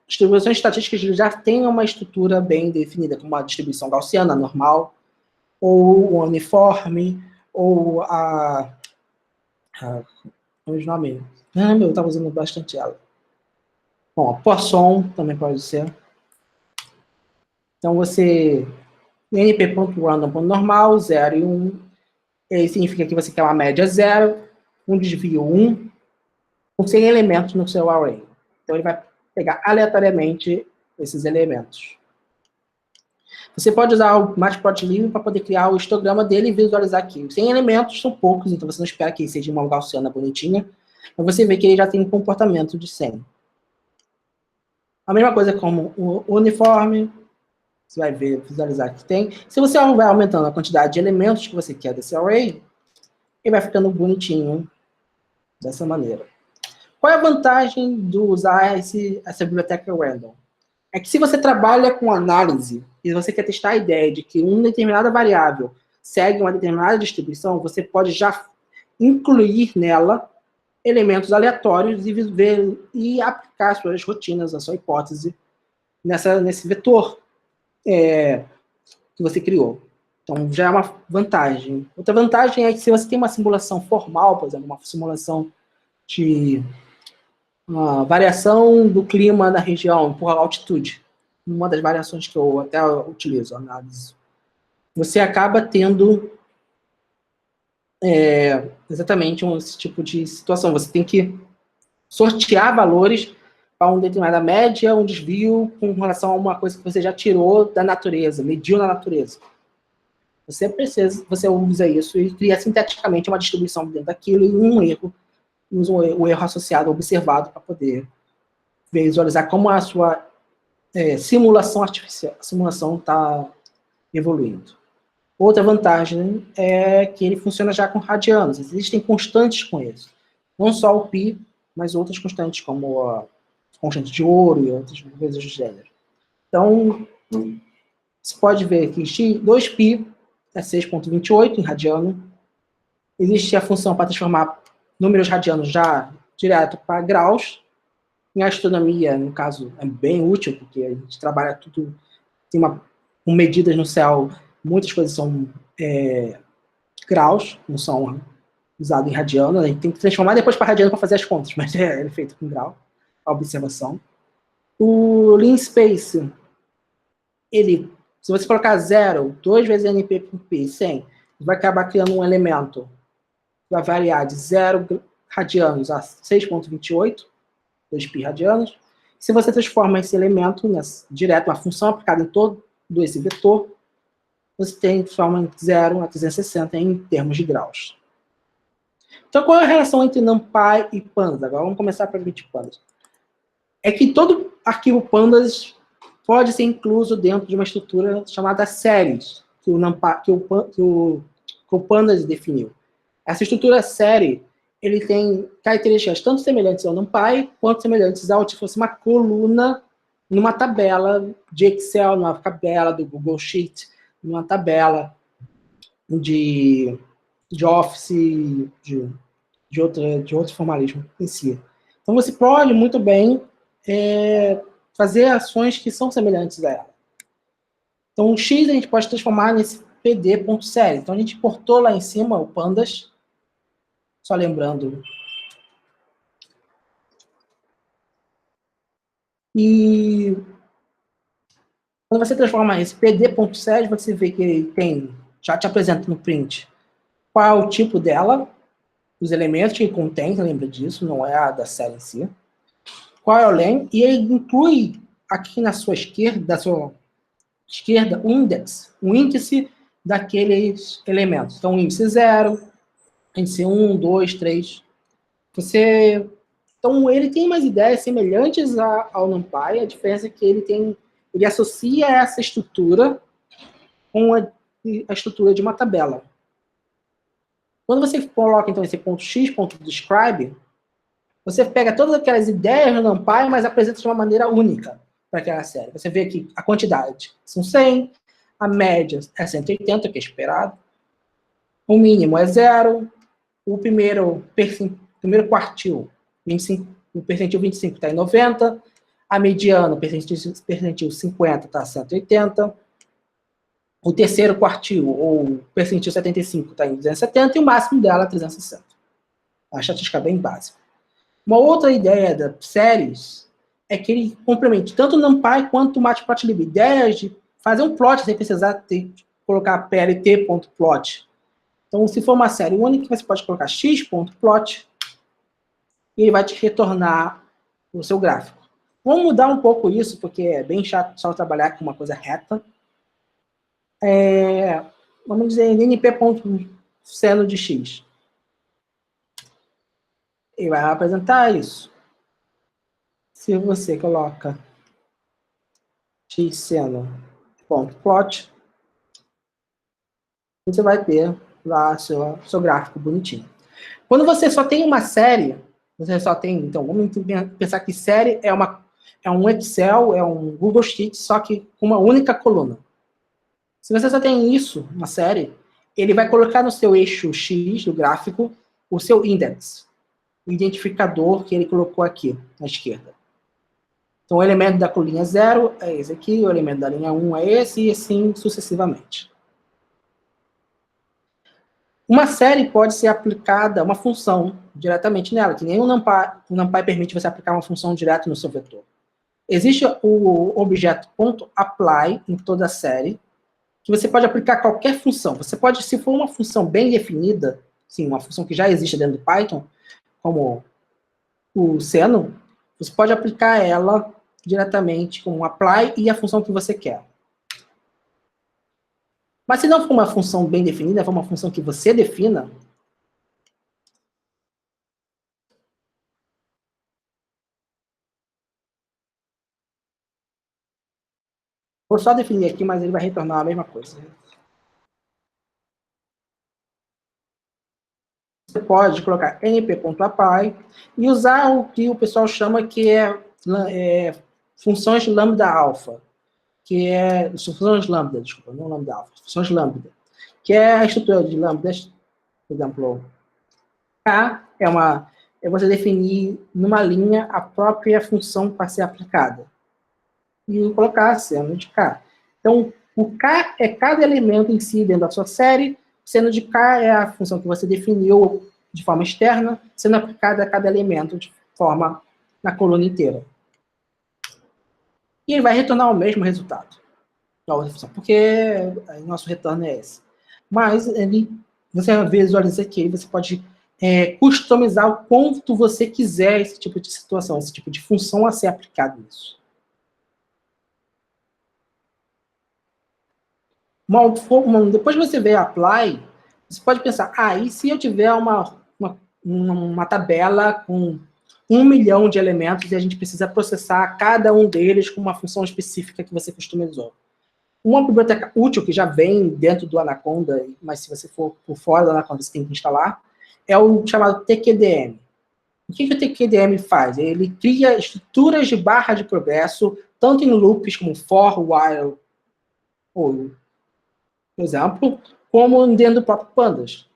estatísticas que já têm uma estrutura bem definida, como a distribuição gaussiana normal, ou o uniforme, ou os nomes. Eu estava usando bastante ela. Bom, a Poisson também pode ser. Então, você np.random.normal, 0 e 1. Significa que você quer uma média 0, um desvio 1, com 100 elementos no seu array. Então, ele vai pegar aleatoriamente esses elementos. Você pode usar o Matplotlib para poder criar o histograma dele e visualizar aqui. 100 elementos são poucos, então você não espera que ele seja uma gaussiana bonitinha, mas você vê que ele já tem um comportamento de 100. A mesma coisa como o uniforme, você vai ver, visualizar que tem. Se você vai aumentando a quantidade de elementos que você quer desse array, ele vai ficando bonitinho dessa maneira. Qual é a vantagem de usar essa biblioteca random? É que se você trabalha com análise e você quer testar a ideia de que uma determinada variável segue uma determinada distribuição, você pode já incluir nela elementos aleatórios e aplicar as suas rotinas, a sua hipótese nesse vetor que você criou. Então, já é uma vantagem. Outra vantagem é que se você tem uma simulação formal, por exemplo, uma simulação de uma variação do clima na região por altitude, uma das variações que eu até utilizo, análise, você acaba tendo exatamente esse tipo de situação. Você tem que sortear valores para uma determinada média, um desvio com relação a uma coisa que você já tirou da natureza, mediu na natureza. Você usa isso e cria sinteticamente uma distribuição dentro daquilo e um erro, usa o erro associado, observado, para poder visualizar como a sua simulação artificial, a simulação está evoluindo. Outra vantagem é que ele funciona já com radianos. Existem constantes com isso. Não só o π, mas outras constantes, como a constante de ouro e outras coisas do gênero. Então, você pode ver que 2π é 6,28 em radiano. Existe a função para transformar números radianos já direto para graus. Em astronomia, no caso, é bem útil, porque a gente trabalha tudo, com medidas no céu, muitas coisas são graus, não são usados em radiano. A gente tem que transformar depois para radiano para fazer as contas, mas é feito com grau, a observação. O Lean Space, se você colocar 0, 2 vezes NP por π, 100, vai acabar criando um elemento que vai variar de 0 radianos a 6,28, 2π radianos. Se você transforma esse elemento direto, uma função aplicada em todo esse vetor, você transforma de 0 a 360 em termos de graus. Então, qual é a relação entre NumPy e Pandas? Agora vamos começar para o Pandas. É que todo arquivo Pandas pode ser incluso dentro de uma estrutura chamada séries, que o Pandas definiu. Essa estrutura série, ele tem características tanto semelhantes ao NumPy, quanto semelhantes ao se fosse uma coluna numa tabela de Excel, numa tabela do Google Sheet, numa tabela de Office, de outro formalismo em si. Então, você pode muito bem fazer ações que são semelhantes a ela. Então, o X a gente pode transformar nesse pd.série. Então, a gente importou lá em cima o Pandas, só lembrando. E quando você transforma esse pd.série, você vê que ele já te apresenta no print qual é o tipo dela, os elementos que contém, lembra disso, não é a da série em si. Qual é o len, e ele inclui aqui na sua esquerda, o index, o índice daqueles elementos. Então, o índice 0, índice 1, 2, 3. Então, ele tem umas ideias semelhantes ao NumPy, a diferença é que ele associa essa estrutura com a estrutura de uma tabela. Quando você coloca, então, esse ponto x, ponto describe, você pega todas aquelas ideias do NumPy, mas apresenta de uma maneira única para aquela série. Você vê que a quantidade são 100, a média é 180, que é esperado, o mínimo é 0, o primeiro quartil, 25, o percentil 25 está em 90, a mediana, o percentil 50 está em 180, o terceiro quartil, ou percentil 75, está em 270, e o máximo dela é 360. A estatística é bem básica. Uma outra ideia da séries é que ele complementa tanto o NumPy quanto o Matplotlib. Ideias de fazer um plot sem precisar colocar plt.plot. Então, se for uma série única, você pode colocar x.plot e ele vai te retornar o seu gráfico. Vamos mudar um pouco isso, porque é bem chato só trabalhar com uma coisa reta. Vamos dizer np.seno de x. Ele vai apresentar isso. Se você coloca x_seno.plot, você vai ter lá seu gráfico bonitinho. Quando você só tem uma série, então, vamos pensar que série é um Excel, é um Google Sheet, só que com uma única coluna. Se você só tem isso, uma série, ele vai colocar no seu eixo X do gráfico o seu index, o identificador que ele colocou aqui, na esquerda. Então, o elemento da coluna 0 é esse aqui, o elemento da linha 1 é esse, e assim sucessivamente. Uma série pode ser aplicada, uma função, diretamente nela, que nem o NumPy permite você aplicar uma função direto no seu vetor. Existe o objeto .apply em toda a série, que você pode aplicar qualquer função. Você pode, se for uma função bem definida, sim, uma função que já existe dentro do Python, como o seno, você pode aplicar ela diretamente com o apply e a função que você quer. Mas se não for uma função bem definida, for uma função que você defina, vou só definir aqui, mas ele vai retornar a mesma coisa. Você pode colocar np.apply e usar o que o pessoal chama que é funções lambda alfa, que é funções lambda, desculpa, não lambda alfa, funções lambda, que é a estrutura de lambdas, por exemplo, K é você definir numa linha a própria função para ser aplicada. E colocar seno de K. Então, o K é cada elemento em si dentro da sua série, seno de K é a função que você definiu de forma externa, sendo aplicada a cada elemento de forma na coluna inteira. E ele vai retornar o mesmo resultado da outra função, porque o nosso retorno é esse. Mas você visualiza aqui, você pode customizar o quanto você quiser esse tipo de situação, esse tipo de função a ser aplicado nisso. Depois que você vê apply, você pode pensar, e se eu tiver uma tabela com 1 milhão de elementos e a gente precisa processar cada um deles com uma função específica que você customizou. Uma biblioteca útil que já vem dentro do Anaconda, mas se você for por fora do Anaconda você tem que instalar, é o chamado TQDM. O que o TQDM faz? Ele cria estruturas de barra de progresso, tanto em loops como for, while, ou por exemplo, como dentro do próprio Pandas.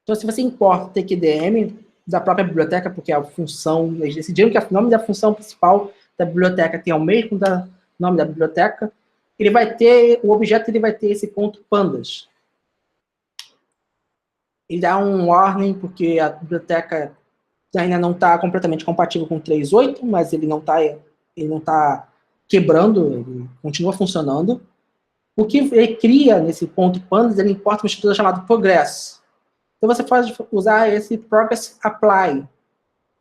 Então, se você importa o TQDM da própria biblioteca, porque a função, eles decidiram que o nome da função principal da biblioteca tem o mesmo nome da biblioteca, o objeto ele vai ter esse ponto pandas. Ele dá um warning, porque a biblioteca ainda não está completamente compatível com 3.8, mas ele não está quebrando, ele continua funcionando. O que ele cria nesse ponto pandas, ele importa uma estrutura chamada progress. Então você pode usar esse progress apply,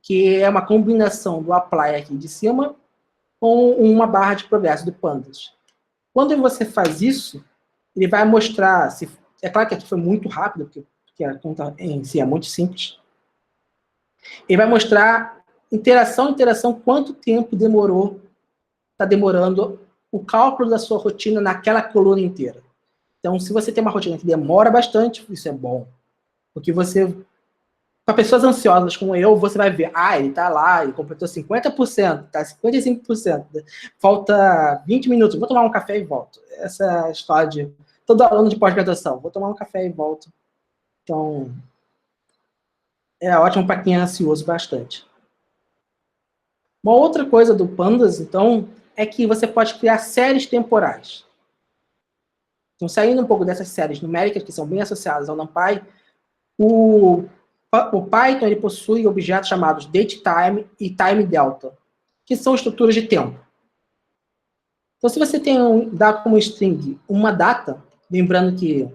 que é uma combinação do apply aqui de cima com uma barra de progresso do pandas. Quando você faz isso, ele vai mostrar, é claro que aqui foi muito rápido, porque a conta em si é muito simples. Ele vai mostrar interação, quanto tempo está demorando o cálculo da sua rotina naquela coluna inteira. Então, se você tem uma rotina que demora bastante, isso é bom. Porque para pessoas ansiosas como eu, você vai ver, ele está lá, ele completou 50%, está 55%, falta 20 minutos, vou tomar um café e volto. Essa é a história de todo aluno de pós-graduação, vou tomar um café e volto. Então, é ótimo para quem é ansioso bastante. Uma outra coisa do Pandas, então, é que você pode criar séries temporais. Então, saindo um pouco dessas séries numéricas, que são bem associadas ao NumPy, o Python ele possui objetos chamados datetime e timeDelta, que são estruturas de tempo. Então, se você dá como string uma data, lembrando que,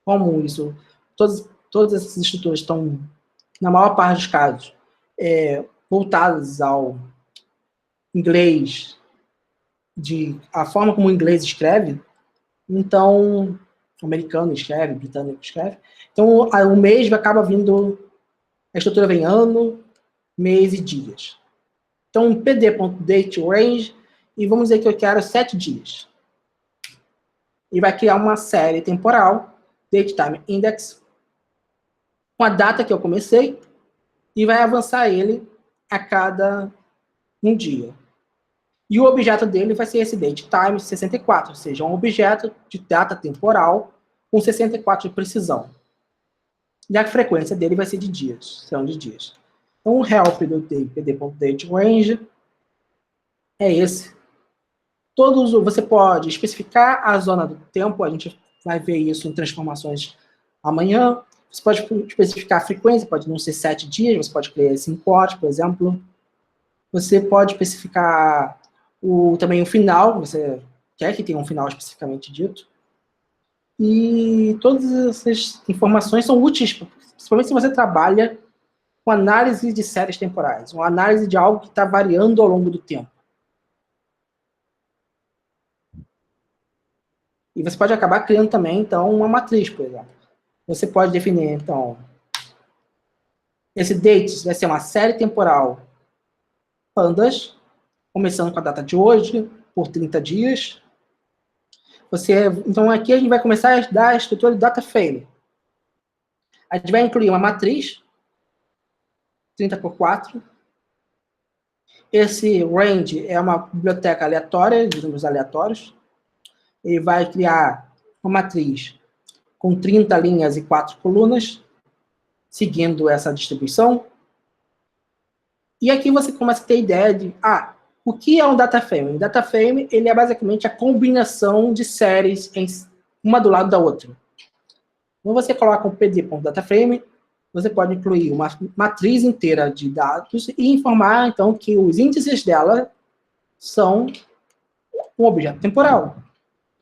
como isso, todas essas estruturas estão, na maior parte dos casos, voltadas ao inglês, a forma como o inglês escreve, então, o americano escreve, o britânico escreve, então o mês acaba vindo, a estrutura vem ano, mês e dias. Então, pd.dateRange, e vamos dizer que eu quero 7 dias. E vai criar uma série temporal, datetime_index, com a data que eu comecei, e vai avançar ele a cada um dia. E o objeto dele vai ser esse datetime 64, ou seja, um objeto de data temporal com 64 de precisão. E a frequência dele vai ser de dias, serão de dias. Então, o help do pd.dateRange é esse. Você pode especificar a zona do tempo, a gente vai ver isso em transformações amanhã. Você pode especificar a frequência, pode não ser 7 dias, você pode criar 5 horas, por exemplo. Você pode especificar também o final, você quer que tenha um final especificamente dito. E e todas essas informações são úteis, principalmente se você trabalha com análise de séries temporais, uma análise de algo que está variando ao longo do tempo. E você pode acabar criando também, então, uma matriz, por exemplo. Você pode definir, então, esse dates vai ser uma série temporal pandas, começando com a data de hoje, por 30 dias. Então, aqui a gente vai começar a dar a estrutura de data frame. A gente vai incluir uma matriz, 30 por 4. Esse range é uma biblioteca aleatória, de números aleatórios. Ele vai criar uma matriz com 30 linhas e 4 colunas, seguindo essa distribuição. E aqui você começa a ter ideia de, o que é um data frame? Um data frame, ele é basicamente a combinação de séries uma do lado da outra. Quando você coloca um pd.dataframe, você pode incluir uma matriz inteira de dados e informar, então, que os índices dela são um objeto temporal,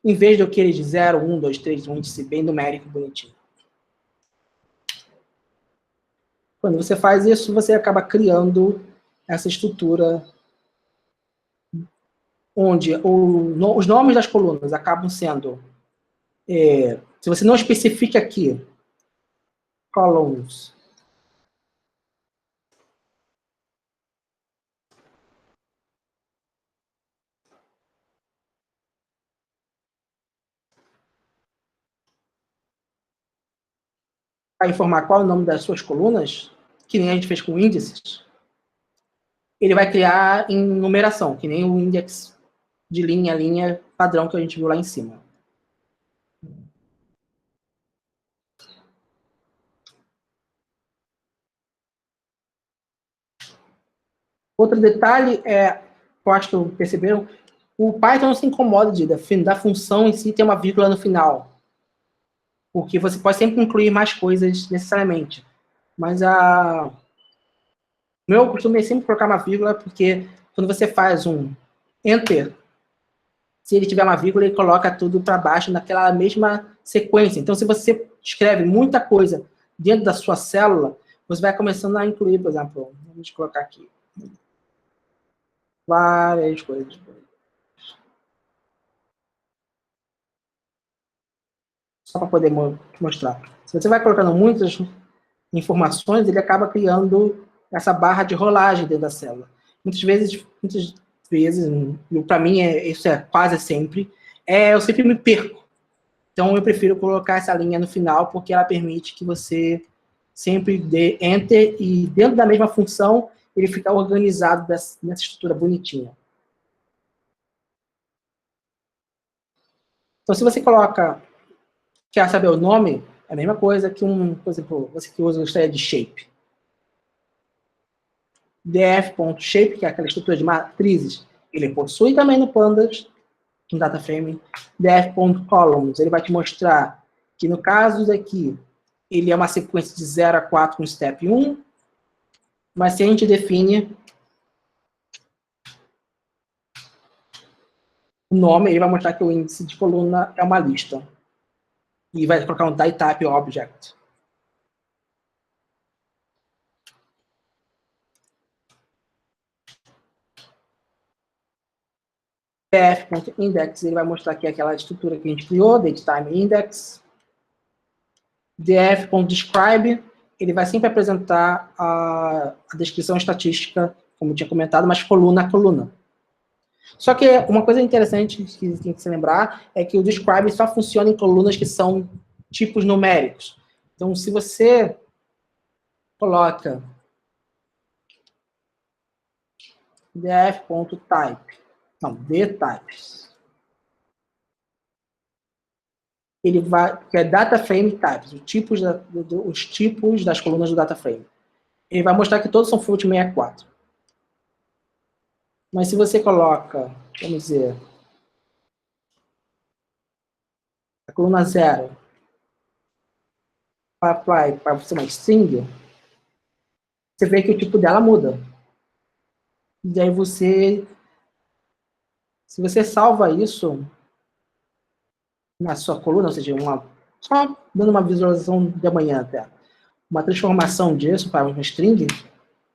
em vez de aqueles de 0, 1, 2, 3, um índice bem numérico, bonitinho. Quando você faz isso, você acaba criando essa estrutura onde os nomes das colunas acabam sendo, se você não especifica aqui, columns, para informar qual é o nome das suas colunas, que nem a gente fez com índices, ele vai criar em numeração, que nem o index de linha a linha padrão que a gente viu lá em cima. Outro detalhe eu acho que perceberam, o Python não se incomoda da função em si ter uma vírgula no final, porque você pode sempre incluir mais coisas necessariamente. Mas meu costume é sempre colocar uma vírgula, porque quando você faz um enter, se ele tiver uma vírgula, ele coloca tudo para baixo naquela mesma sequência. Então, se você escreve muita coisa dentro da sua célula, você vai começando a incluir, por exemplo, vamos colocar aqui, várias coisas. Só para poder mostrar. Se você vai colocando muitas informações, ele acaba criando essa barra de rolagem dentro da célula. Muitas vezes para mim, isso é quase sempre, eu sempre me perco. Então, eu prefiro colocar essa linha no final, porque ela permite que você sempre dê enter e dentro da mesma função, ele fica organizado nessa estrutura bonitinha. Então, se você quer saber o nome, é a mesma coisa que por exemplo, você que usa a história de shape. df.shape, que é aquela estrutura de matrizes, ele possui também no Pandas, no DataFrame. df.columns, ele vai te mostrar que no caso daqui, ele é uma sequência de 0 a 4 com step 1, mas se a gente define o nome, ele vai mostrar que o índice de coluna é uma lista. E vai colocar um dietype object. df.index, ele vai mostrar aqui aquela estrutura que a gente criou, datetime index. df.describe, ele vai sempre apresentar a descrição estatística, como eu tinha comentado, mas coluna a coluna. Só que uma coisa interessante que tem que se lembrar é que o describe só funciona em colunas que são tipos numéricos. Então, se você coloca df.type, não, dtypes, ele vai, que é data frame types, os tipos das colunas do data frame. Ele vai mostrar que todos são float 64. Mas se você coloca, vamos dizer, a coluna 0 para ser uma string, você vê que o tipo dela muda. E daí se você salva isso na sua coluna, ou seja, uma Só dando uma visualização de amanhã até. Uma transformação disso para uma string,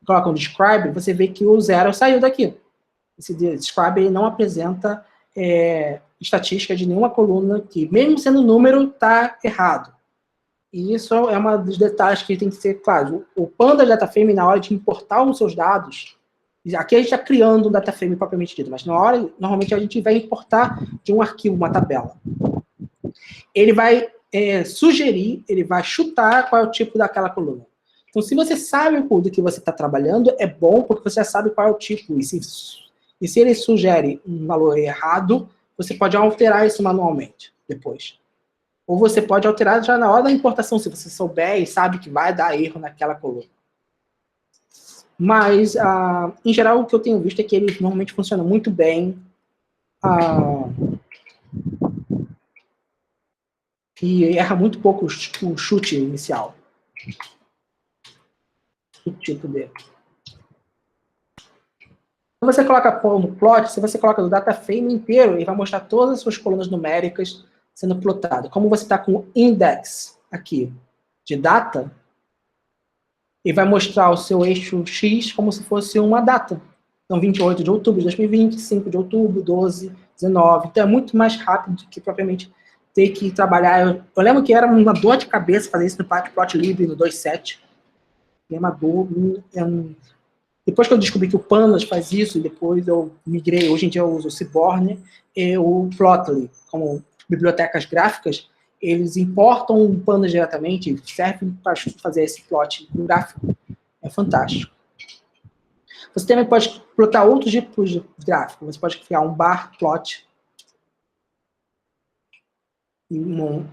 coloca um describe, você vê que o 0 saiu daqui. Esse describe ele não apresenta estatística de nenhuma coluna que, mesmo sendo número, está errado. E isso é um dos detalhes que tem que ser claro. O Pandas Data Frame, na hora de importar os seus dados, aqui a gente está criando um data frame propriamente dito, mas na hora, normalmente a gente vai importar de um arquivo, uma tabela. Ele vai sugerir, ele vai chutar qual é o tipo daquela coluna. Então, se você sabe o do que você está trabalhando, é bom porque você já sabe qual é o tipo. E se ele sugere um valor errado, você pode alterar isso manualmente depois. Ou você pode alterar já na hora da importação, se você souber e sabe que vai dar erro naquela coluna. Mas, em geral, o que eu tenho visto é que ele normalmente funciona muito bem. E erra muito pouco o chute inicial. O tipo dele. Quando você coloca no plot, se você coloca no data frame inteiro, ele vai mostrar todas as suas colunas numéricas sendo plotadas. Como você está com o index aqui de data, ele vai mostrar o seu eixo X como se fosse uma data. Então, 28 de outubro de 2020, 5 de outubro, 12, 19. Então, é muito mais rápido do que propriamente ter que trabalhar. Eu lembro que era uma dor de cabeça fazer isso no Plotly no 2.7. É uma dor. Depois que eu descobri que o Pandas faz isso, e depois eu migrei, hoje em dia eu uso o Seaborn e o Plotly como bibliotecas gráficas, eles importam o Pandas diretamente, servem para fazer esse plot gráfico. É fantástico. Você também pode plotar outros tipos de gráfico. Você pode criar um bar plot.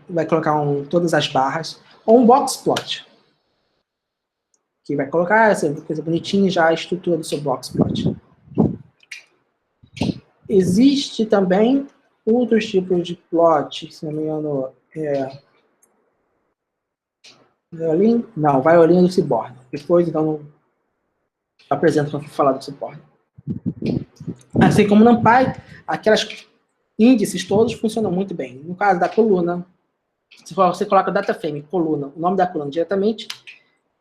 Vai colocar todas as barras. Ou um box plot. Que vai colocar essa coisa bonitinha já a estrutura do seu box plot. Existe também outros tipos de plot, se não me engano, Violin? Não, Violin do Seaborn. Depois, então, apresento para falar do Seaborn. Assim como no NumPy, aquelas índices todos funcionam muito bem. No caso da coluna, se você coloca data frame, coluna, o nome da coluna diretamente,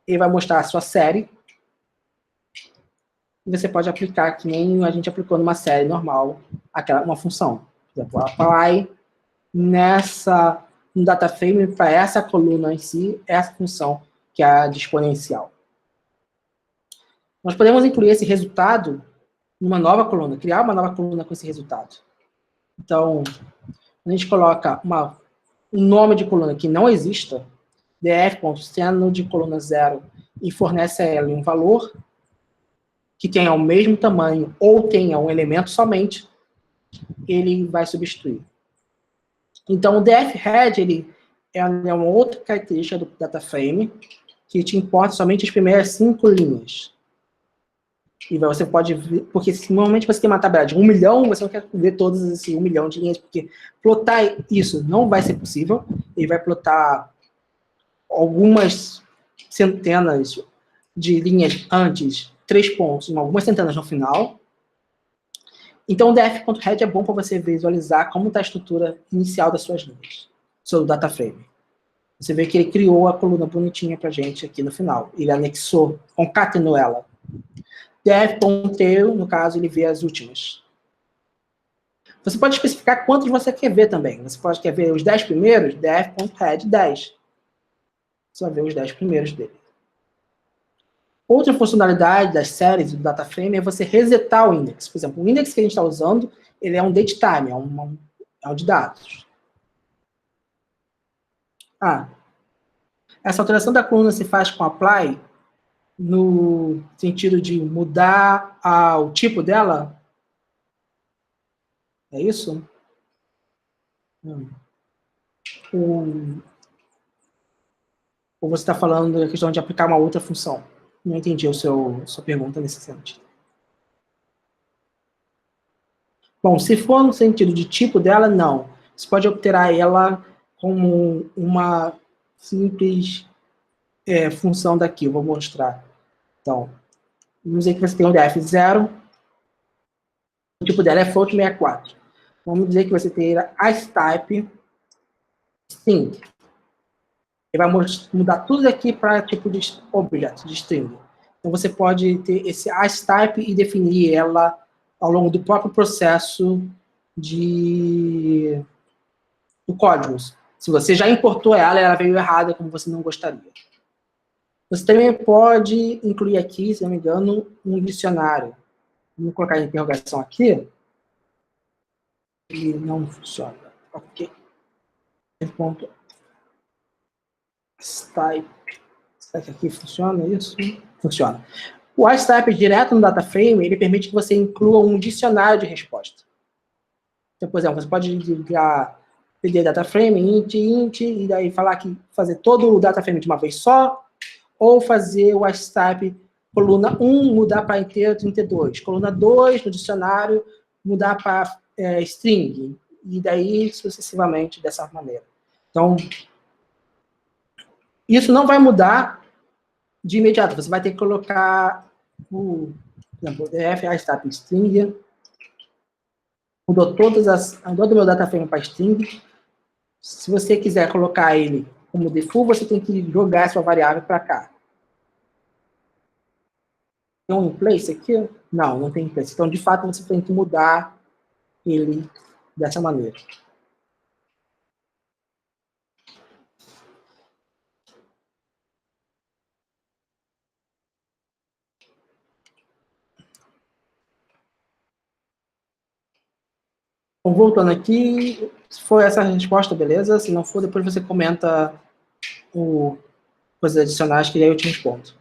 ele vai mostrar a sua série. E você pode aplicar, que nem a gente aplicou numa série normal, uma função. Por exemplo, apply no data frame para essa coluna em si, essa função, que é a de exponencial. Nós podemos incluir esse resultado numa nova coluna, criar uma nova coluna com esse resultado. Então, a gente coloca um nome de coluna que não exista, df.seno de coluna 0, e fornece a ela um valor que tenha o mesmo tamanho ou tenha um elemento somente, ele vai substituir. Então, o df-head, ele é uma outra característica do data frame que te importa somente as primeiras 5 linhas. E você pode ver, porque normalmente você tem uma tabela de 1 milhão, você não quer ver todas esse 1 milhão de linhas, porque plotar isso não vai ser possível. Ele vai plotar algumas centenas de linhas antes, 3 pontos, algumas centenas no final. Então, o df.head é bom para você visualizar como está a estrutura inicial das suas linhas, seu data frame. Você vê que ele criou a coluna bonitinha para a gente aqui no final. Ele anexou, concatenou ela. df.tail, no caso, ele vê as últimas. Você pode especificar quantos você quer ver também. Você pode querer ver os 10 primeiros, df.head 10. Você vai ver os 10 primeiros dele. Outra funcionalidade das séries do data frame é você resetar o index. Por exemplo, o index que a gente está usando, ele é um datetime, é um de dados. Essa alteração da coluna se faz com apply no sentido de mudar o tipo dela? É isso? Ou você está falando da questão de aplicar uma outra função? Não entendi a sua pergunta nesse sentido. Bom, se for no sentido de tipo dela, não. Você pode alterar ela como uma simples função daqui. Eu vou mostrar. Então, vamos dizer que você tem um df0. O tipo dela é float64. Vamos dizer que você tem a type string. Ele vai mudar tudo aqui para tipo de objeto, de string. Então, você pode ter esse ASType e definir ela ao longo do próprio processo do código. Se você já importou ela veio errada, como você não gostaria. Você também pode incluir aqui, se não me engano, um dicionário. Vamos colocar a interrogação aqui. E não funciona. Ok. Ponto. Type aqui funciona isso? Funciona. O ASType direto no DataFrame, ele permite que você inclua um dicionário de resposta. Então, por exemplo, você pode ligar PD DataFrame, int, e daí fazer todo o DataFrame de uma vez só, ou fazer o ASType coluna 1 mudar para inteiro 32, coluna 2 no dicionário mudar para string, e daí sucessivamente dessa maneira. Então, isso não vai mudar de imediato, você vai ter que colocar por exemplo, o df ASType string, mudou todo o meu DataFrame para string. Se você quiser colocar ele como default, você tem que jogar a sua variável para cá. Tem um in place aqui? Não, não tem in place. Então, de fato, você tem que mudar ele dessa maneira. Então, voltando aqui, se for essa a resposta, beleza. Se não for, depois você comenta coisas adicionais que aí eu te respondo.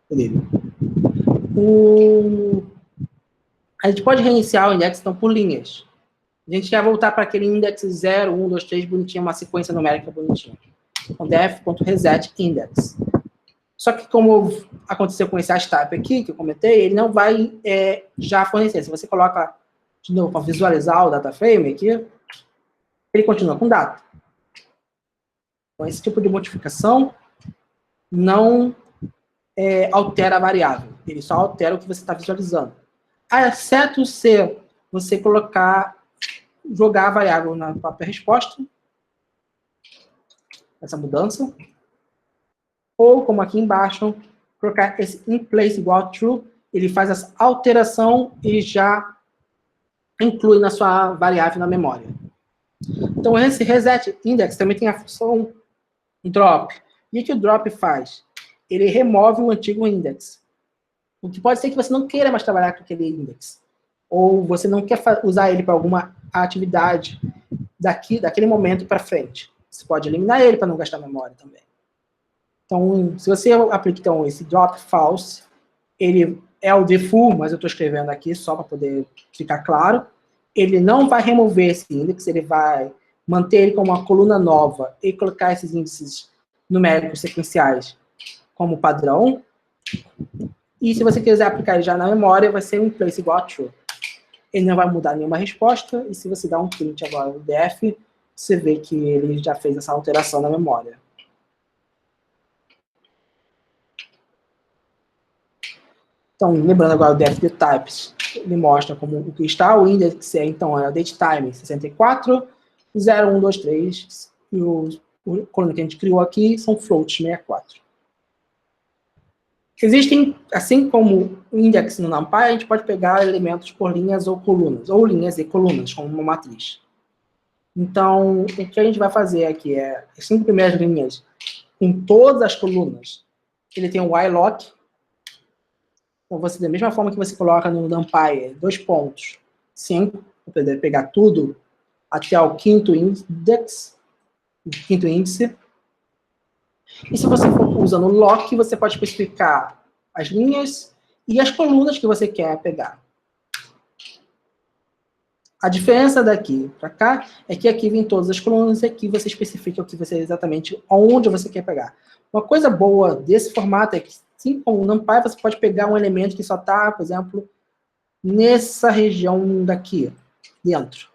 Beleza. A gente pode reiniciar o index, então, por linhas. A gente quer voltar para aquele index 0, 1, 2, 3, bonitinho, uma sequência numérica bonitinha. Então, def.reset index. Só que, como aconteceu com esse ASType aqui, que eu comentei, ele não vai já fornecer. Se você coloca, de novo, para visualizar o DataFrame aqui, ele continua com data. Então, esse tipo de modificação não altera a variável. Ele só altera o que você está visualizando. Exceto se você jogar a variável na própria resposta, essa mudança, ou, como aqui embaixo, colocar esse in place igual a true, ele faz essa alteração e já inclui na sua variável na memória. Então, esse reset index também tem a função drop. E o que o drop faz? Ele remove o antigo index. O que pode ser que você não queira mais trabalhar com aquele index. Ou você não quer usar ele para alguma atividade daquele momento para frente. Você pode eliminar ele para não gastar memória também. Então, se você aplica então, esse drop false, ele é o default, mas eu estou escrevendo aqui só para poder ficar claro. Ele não vai remover esse index, ele vai manter ele como uma coluna nova e colocar esses índices numéricos sequenciais como padrão. E se você quiser aplicar ele já na memória, vai ser um place igual a true. Ele não vai mudar nenhuma resposta, e se você dá um print agora no def, você vê que ele já fez essa alteração na memória. Então, lembrando agora o def de types, ele mostra como o que está, o index então é o datetime 64, 0, 1, 2, 3, e o coluna que a gente criou aqui são float 64. Existem, assim como o index no NumPy, a gente pode pegar elementos por linhas ou colunas, ou linhas e colunas, como uma matriz. Então, o que a gente vai fazer aqui é, as 5 primeiras linhas, em todas as colunas, ele tem um while lock. Então, da mesma forma que você coloca no NumPy, 2 pontos, 5, para poder pegar tudo até o quinto índice. E se você for usando o lock, você pode especificar as linhas e as colunas que você quer pegar. A diferença daqui para cá é que aqui vem todas as colunas e aqui você especifica o que você exatamente, onde você quer pegar. Uma coisa boa desse formato é que, assim como o NumPy, você pode pegar um elemento que só está, por exemplo, nessa região daqui, dentro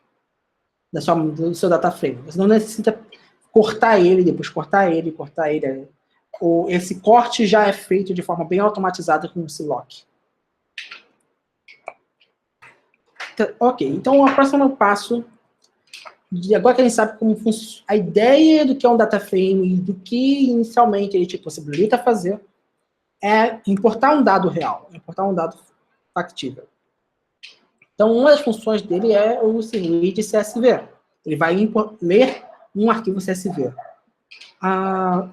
do seu DataFrame. Você não necessita cortar ele, depois cortar ele. Esse corte já é feito de forma bem automatizada com esse lock. Ok, então o próximo passo agora que a gente sabe como funciona a ideia do que é um data frame e do que inicialmente ele te possibilita fazer, é importar um dado real, importar um dado factível. Então, uma das funções dele é o read CSV. Ele vai ler um arquivo CSV.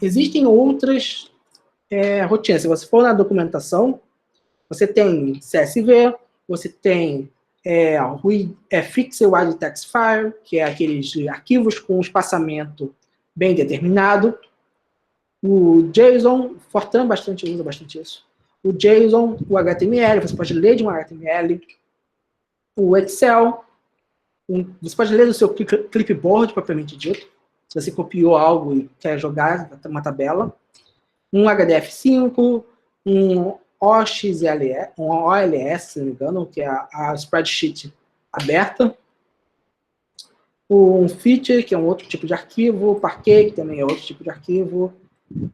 Existem outras rotinas. Se você for na documentação, você tem CSV, você tem Fixed Wide Text File, que é aqueles arquivos com espaçamento bem determinado. O JSON, Fortran usa bastante isso. O JSON, o HTML, você pode ler de um HTML. O Excel, você pode ler do seu clipboard, propriamente dito. Se você copiou algo e quer jogar uma tabela. Um HDF5, um OXLS, um OLS, se não me engano, que é a spreadsheet aberta. Um feature, que é um outro tipo de arquivo. Parquet, que também é outro tipo de arquivo.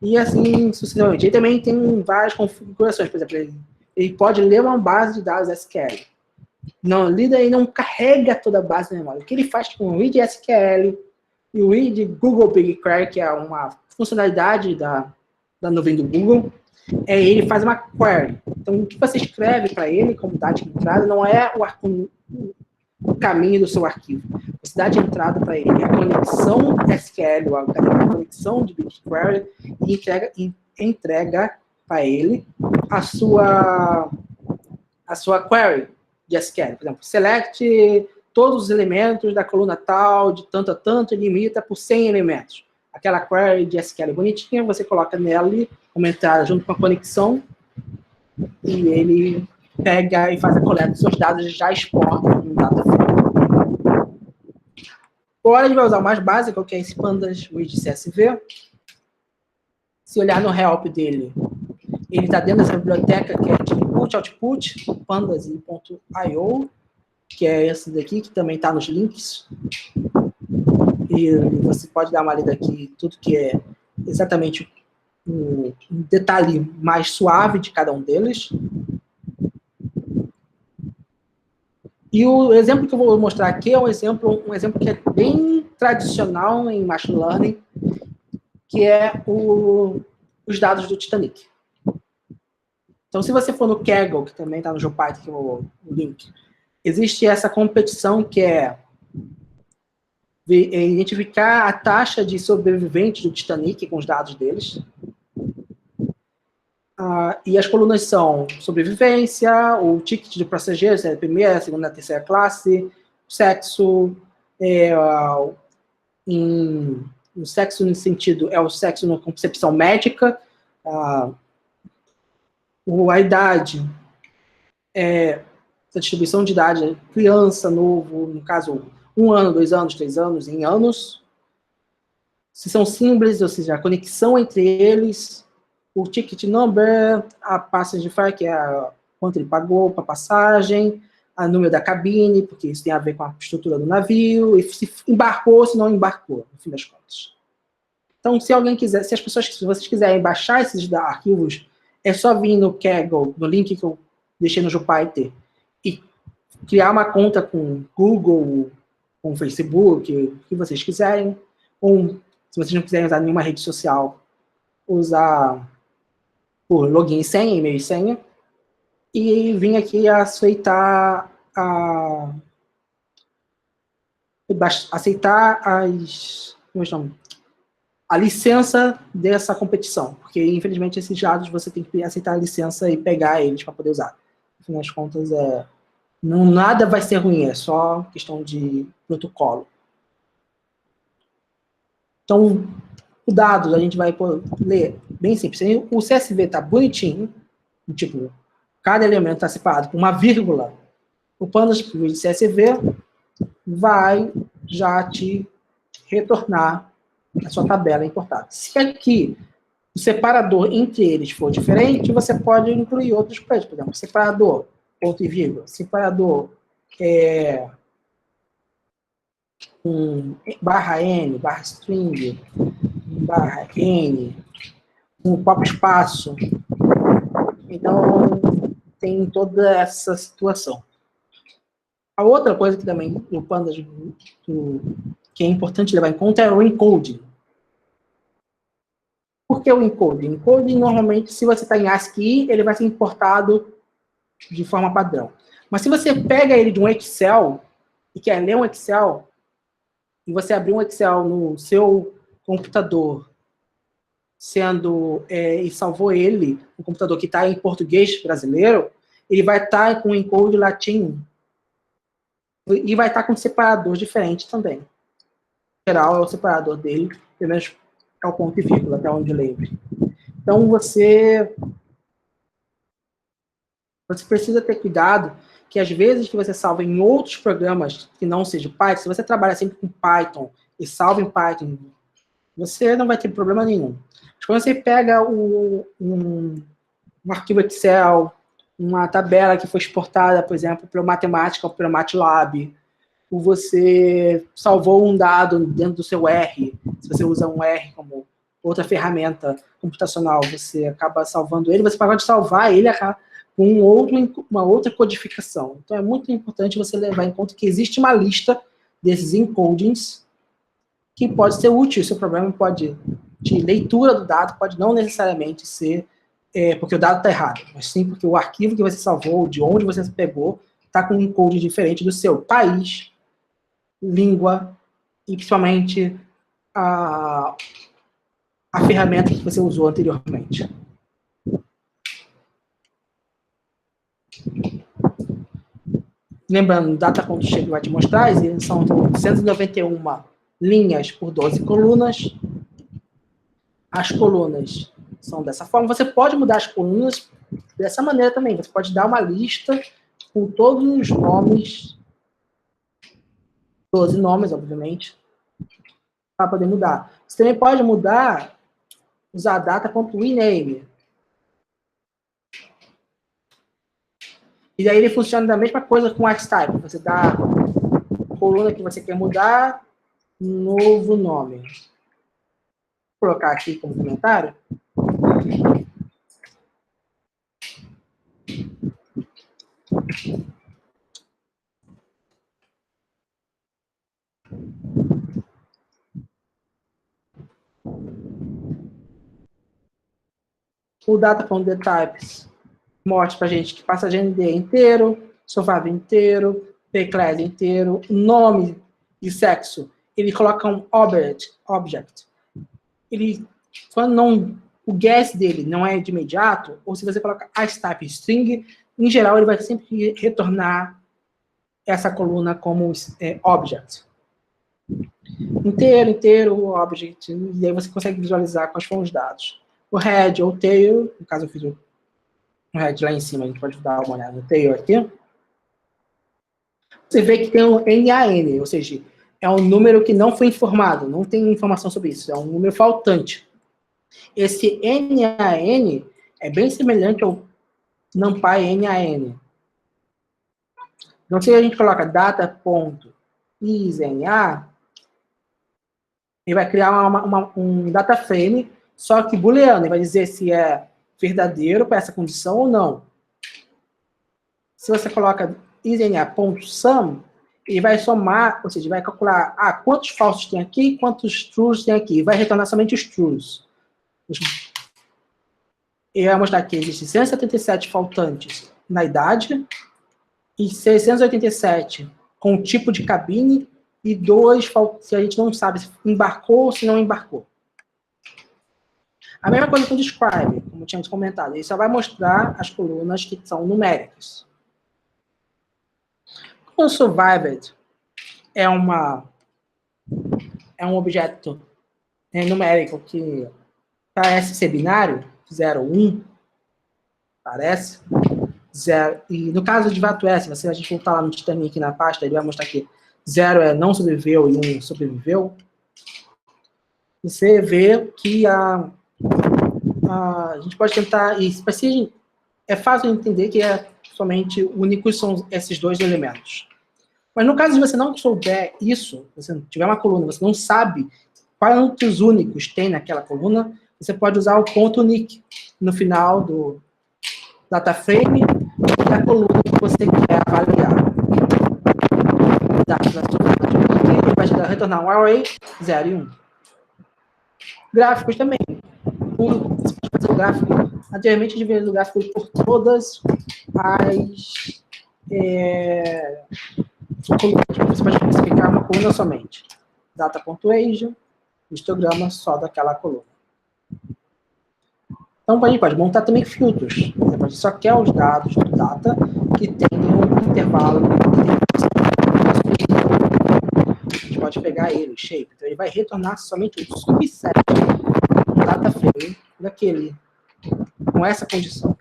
E assim sucessivamente. Ele também tem várias configurações. Por exemplo, ele pode ler uma base de dados SQL. Não lida e não carrega toda a base de memória. O que ele faz com o read SQL e o read Google BigQuery, que é uma funcionalidade da nuvem do Google, ele faz uma query. Então, o que você escreve para ele como dado de entrada não é o caminho do seu arquivo. Você dá de entrada para ele a conexão SQL, a conexão de BigQuery, e entrega para ele a sua query de SQL. Por exemplo, select todos os elementos da coluna tal, de tanto a tanto, e limita por 100 elementos. Aquela query de SQL bonitinha, você coloca nela uma entrada junto com a conexão, e ele pega e faz a coleta dos seus dados e já exporta no data frame. Agora a gente vai usar o mais básico, que é esse Pandas Read CSV. Se olhar no help dele, ele está dentro dessa biblioteca que é de input-output, pandas.io, que é esse daqui, que também está nos links. E você pode dar uma lida aqui, tudo que é exatamente um detalhe mais suave de cada um deles. E o exemplo que eu vou mostrar aqui é um exemplo que é bem tradicional em Machine Learning, que é os dados do Titanic. Então, se você for no Kaggle, que também está no GeoPython, que é o link, existe essa competição que é identificar a taxa de sobreviventes do Titanic com os dados deles. E as colunas são sobrevivência, o ticket de passageiros, é a primeira, a segunda, a terceira classe, sexo, o sexo no sentido, é o sexo na concepção médica, a idade, a distribuição de idade, criança, novo, no caso, 1 ano, 2 anos, 3 anos, em anos. Se são simples, ou seja, a conexão entre eles, o ticket number, a passenger fare, que é quanto ele pagou para passagem, o número da cabine, porque isso tem a ver com a estrutura do navio, e se embarcou, se não embarcou, no fim das contas. Então, se alguém quiser, se vocês quiserem baixar esses arquivos, é só vir no Kaggle, no link que eu deixei no Jupyter, e criar uma conta com Google, com Facebook, o que vocês quiserem, ou se vocês não quiserem usar nenhuma rede social, usar por login e senha, e-mail e senha, e vim aqui aceitar a licença dessa competição, porque infelizmente esses dados você tem que aceitar a licença e pegar eles para poder usar. Afinal das contas, nada vai ser ruim, é só questão de protocolo. Então, o dado a gente vai ler bem simples. O CSV está bonitinho, tipo, cada elemento está separado por uma vírgula. O Pandas Read CSV vai já te retornar a sua tabela importada. Se aqui o separador entre eles for diferente, você pode incluir outros coisas. Por exemplo, separador, ponto e vírgula, separador barra N, barra string, barra N, um próprio espaço. Então, tem toda essa situação. A outra coisa que também o Pandas que é importante levar em conta é o encoding. Por que o encoding? O encoding, normalmente, se você está em ASCII, ele vai ser importado de forma padrão. Mas se você pega ele de um Excel e quer ler um Excel, e você abrir um Excel no seu computador, e salvou ele, um computador que está em português brasileiro, ele vai estar com encode latim e vai estar com um separador diferente também. Em geral, é o separador dele, pelo menos é o ponto e vírgula, até onde eu lembro. Então, você precisa ter cuidado que, às vezes, que você salva em outros programas que não seja Python, se você trabalha sempre com Python e salva em Python, você não vai ter problema nenhum. Mas quando você pega um arquivo Excel, uma tabela que foi exportada, por exemplo, pelo Matemática ou pelo MATLAB, ou você salvou um dado dentro do seu R, se você usa um R como outra ferramenta computacional, você acaba salvando ele, você pode salvar ele com uma outra codificação. Então, é muito importante você levar em conta que existe uma lista desses encodings que pode ser útil. O seu problema de leitura do dado pode não necessariamente ser porque o dado está errado, mas sim porque o arquivo que você salvou, de onde você pegou, está com um encode diferente do seu país, língua e, principalmente, a ferramenta que você usou anteriormente. Lembrando, o data.shape vai te mostrar, são 191 linhas por 12 colunas. As colunas são dessa forma. Você pode mudar as colunas dessa maneira também. Você pode dar uma lista com todos os nomes, 12 nomes, obviamente, para poder mudar. Você também pode usar data.rename. E aí ele funciona da mesma coisa com artstype. Você dá a coluna que você quer mudar, novo nome. Vou colocar aqui como comentário. O data.dtypes mostra para a gente que passagem D inteiro, survival inteiro, pclass inteiro, nome e sexo. Ele coloca um object. Ele, quando não, o guess dele não é de imediato, ou se você coloca type string, em geral ele vai sempre retornar essa coluna como object. Inteiro, object, e aí você consegue visualizar quais foram os dados. O head ou tail, no caso eu fiz um head lá em cima, a gente pode dar uma olhada no tail aqui. Você vê que tem um NaN, ou seja, é um número que não foi informado, não tem informação sobre isso, é um número faltante. Esse NaN é bem semelhante ao NumPy NaN. Então, se a gente coloca data.isNA, ele vai criar um data frame, só que booleano, ele vai dizer se é verdadeiro para essa condição ou não. Se você coloca isNA.sum, ele vai somar, ou seja, vai calcular quantos falsos tem aqui e quantos trues tem aqui. Vai retornar somente os trues. Ele vai mostrar que existem 177 faltantes na idade e 687 com o tipo de cabine e 2 se a gente não sabe se embarcou ou se não embarcou. A mesma coisa com o describe, como tínhamos comentado. Ele só vai mostrar as colunas que são numéricas. O survived é um objeto numérico que parece ser binário, 0, 1, parece. 0, e no caso de VATOS, se a gente voltar lá no Titanic aqui na pasta, ele vai mostrar que 0 é não sobreviveu e 1 sobreviveu. Você vê que a gente pode tentar, e assim, é fácil entender que somente únicos são esses dois elementos. Mas no caso de você não souber isso, você não tiver uma coluna, você não sabe quantos únicos tem naquela coluna, você pode usar o ponto unique no final do data frame da coluna que você quer avaliar. Ele vai te dar retornar um array 0 e 1. Gráficos também. Você pode fazer o gráfico, anteriormente dividindo o gráfico por todas as colunas. Você pode especificar uma coluna somente. Data.age, histograma só daquela coluna. Então, a gente pode montar também filtros. Você pode só quer os dados do data que tem um intervalo. A gente pode pegar ele, o shape. Então, ele vai retornar somente o subset do data frame daquele, com essa condição.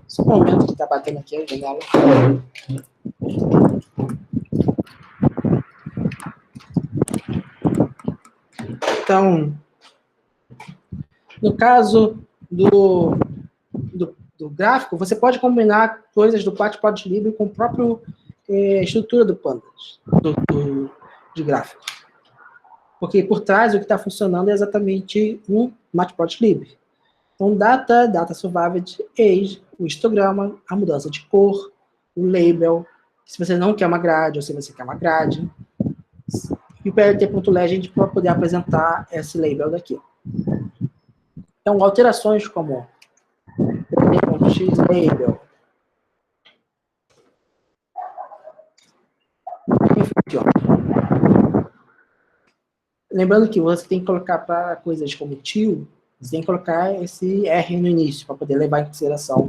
Só um momento que está batendo aqui a janela. Então, no caso do gráfico, você pode combinar coisas do Matplotlib com a própria estrutura do Pandas, de gráfico. Porque por trás o que está funcionando é exatamente um Matplotlib. Então, data survived, age, o histograma, a mudança de cor, o label, se você não quer uma grade ou se você quer uma grade, e o plt.legend para poder apresentar esse label daqui. Então, alterações como label. Lembrando que você tem que colocar para coisas como tio, você tem que colocar esse R no início, para poder levar em consideração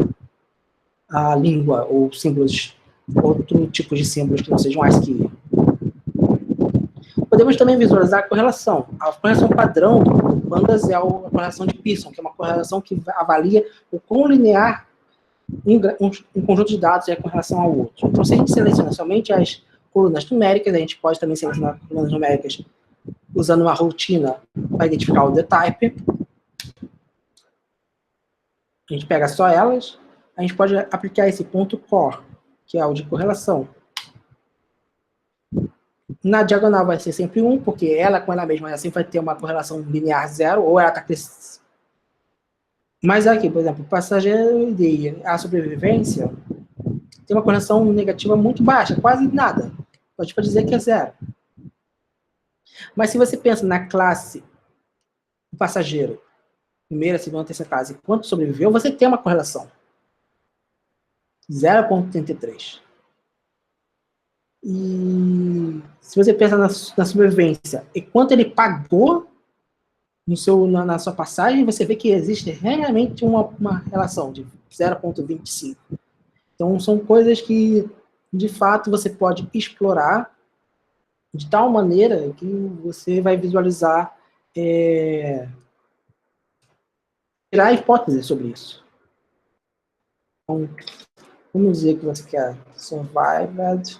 a língua ou símbolos, outro tipo de símbolos que não sejam ASCII. Podemos também visualizar a correlação. A correlação padrão do Pandas é a correlação de Pearson, que é uma correlação que avalia o quão linear um conjunto de dados é com relação ao outro. Então, se a gente seleciona somente as colunas numéricas, a gente pode também selecionar colunas numéricas usando uma rotina para identificar o dtype. A gente pega só elas, a gente pode aplicar esse ponto core, que é o de correlação. Na diagonal vai ser sempre 1, porque ela com ela mesma ela sempre vai ter uma correlação linear 0, ou ela está crescendo. Mas aqui, por exemplo, o passageiro e a sobrevivência tem uma correlação negativa muito baixa, quase nada. Pode dizer que é 0. Mas se você pensa na classe do passageiro, primeira, segunda, terceira classe, quanto sobreviveu, você tem uma correlação. 0,33. E se você pensa na sobrevivência e quanto ele pagou na sua passagem, você vê que existe realmente uma relação de 0,25. Então, são coisas que, de fato, você pode explorar de tal maneira que você vai visualizar, tirar hipóteses sobre isso. Então, vamos dizer que você quer survived.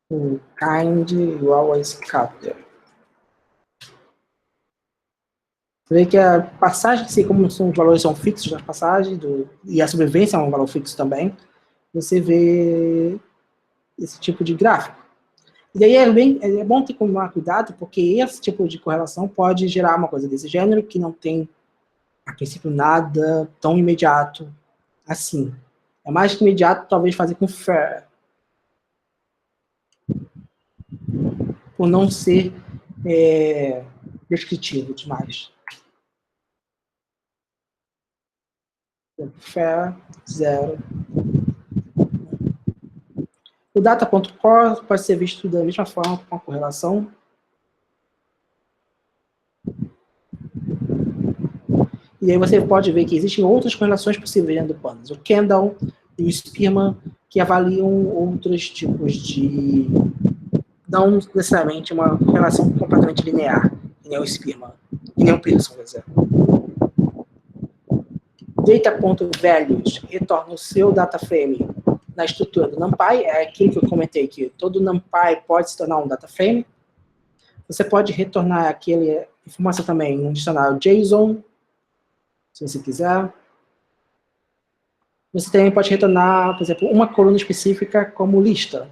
O kind igual a scatter. Você vê que a passagem, assim, como os valores são fixos na passagem, e a sobrevivência é um valor fixo também, você vê esse tipo de gráfico. E daí é bom ter que tomar cuidado, porque esse tipo de correlação pode gerar uma coisa desse gênero, que não tem, a princípio, nada tão imediato assim. É mais que imediato, talvez, fazer com fair. Por não ser descritivo demais. Fair, 0. O data.core pode ser visto da mesma forma, com a correlação. E aí você pode ver que existem outras correlações possíveis dentro do Pandas. O Kendall e o Spearman, que avaliam outros tipos de... não necessariamente uma relação completamente linear, que nem o Spearman, que nem o Pearson, por exemplo. Data.values retorna o seu data frame na estrutura do NumPy, é aquilo que eu comentei aqui. Todo NumPy pode se tornar um data frame. Você pode retornar aquele informação também no dicionário JSON, se você quiser. Você também pode retornar, por exemplo, uma coluna específica como lista.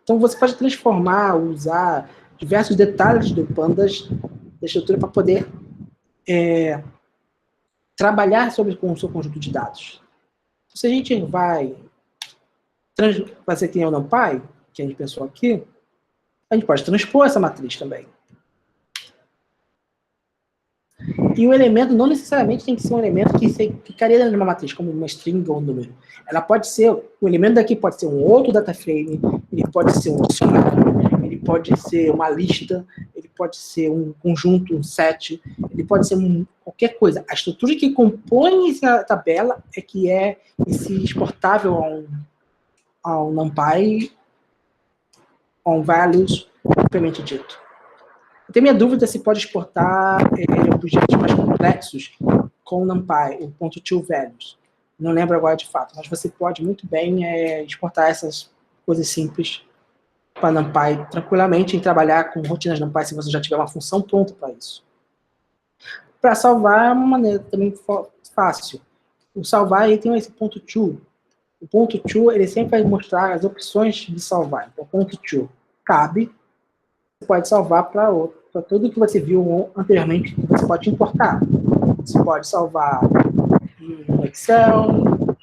Então, você pode transformar, usar diversos detalhes do Pandas, da estrutura, para poder trabalhar com o seu conjunto de dados. Se a gente vai fazer que nem o NumPy, que a gente pensou aqui, a gente pode transpor essa matriz também. E o elemento não necessariamente tem que ser um elemento que ficaria dentro de uma matriz, como uma string ou um número. Ela pode ser, o elemento daqui pode ser um outro data frame, ele pode ser um dicionário, ele pode ser uma lista, ele pode ser um conjunto, um set, ele pode ser qualquer coisa. A estrutura que compõe essa tabela é que é esse exportável a um NumPy, on values, propriamente dito. Eu tenho minha dúvida se pode exportar objetos mais complexos com o NumPy, o .toValues. Não lembro agora de fato, mas você pode muito bem exportar essas coisas simples para NumPy tranquilamente e trabalhar com rotinas NumPy se você já tiver uma função pronta para isso. Para salvar é uma maneira também fácil. O salvar ele tem esse .to. O .to ele sempre vai mostrar as opções de salvar. Então, .to cabe, você pode salvar para tudo que você viu anteriormente, que você pode importar. Você pode salvar no Excel, no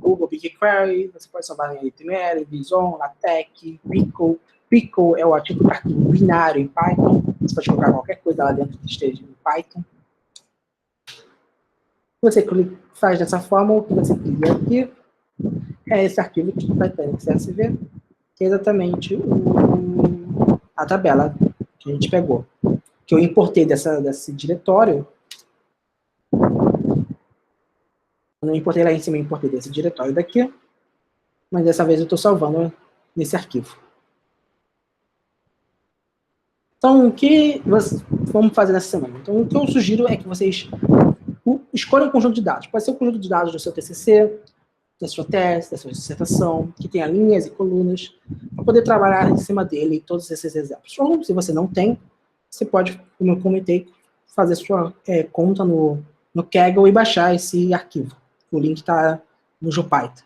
Google BigQuery, você pode salvar em HTML, Bison, LaTeX, Pickle. Pickle é o tipo de arquivo binário em Python. Você pode colocar qualquer coisa lá dentro que esteja em Python. Você faz dessa forma, o que você cria aqui é esse arquivo que vai ter no CSV, que é exatamente a tabela que a gente pegou. Que eu importei desse diretório. Eu não importei lá em cima, eu importei desse diretório daqui. Mas dessa vez eu estou salvando nesse arquivo. Então, o que vamos fazer nessa semana? Então, o que eu sugiro é que vocês escolham um conjunto de dados. Pode ser um conjunto de dados do seu TCC, da sua tese, da sua dissertação, que tenha linhas e colunas, para poder trabalhar em cima dele todos esses exemplos. Ou, se você não tem, você pode, como eu comentei, fazer sua conta no Kaggle e baixar esse arquivo. O link está no Jupyter.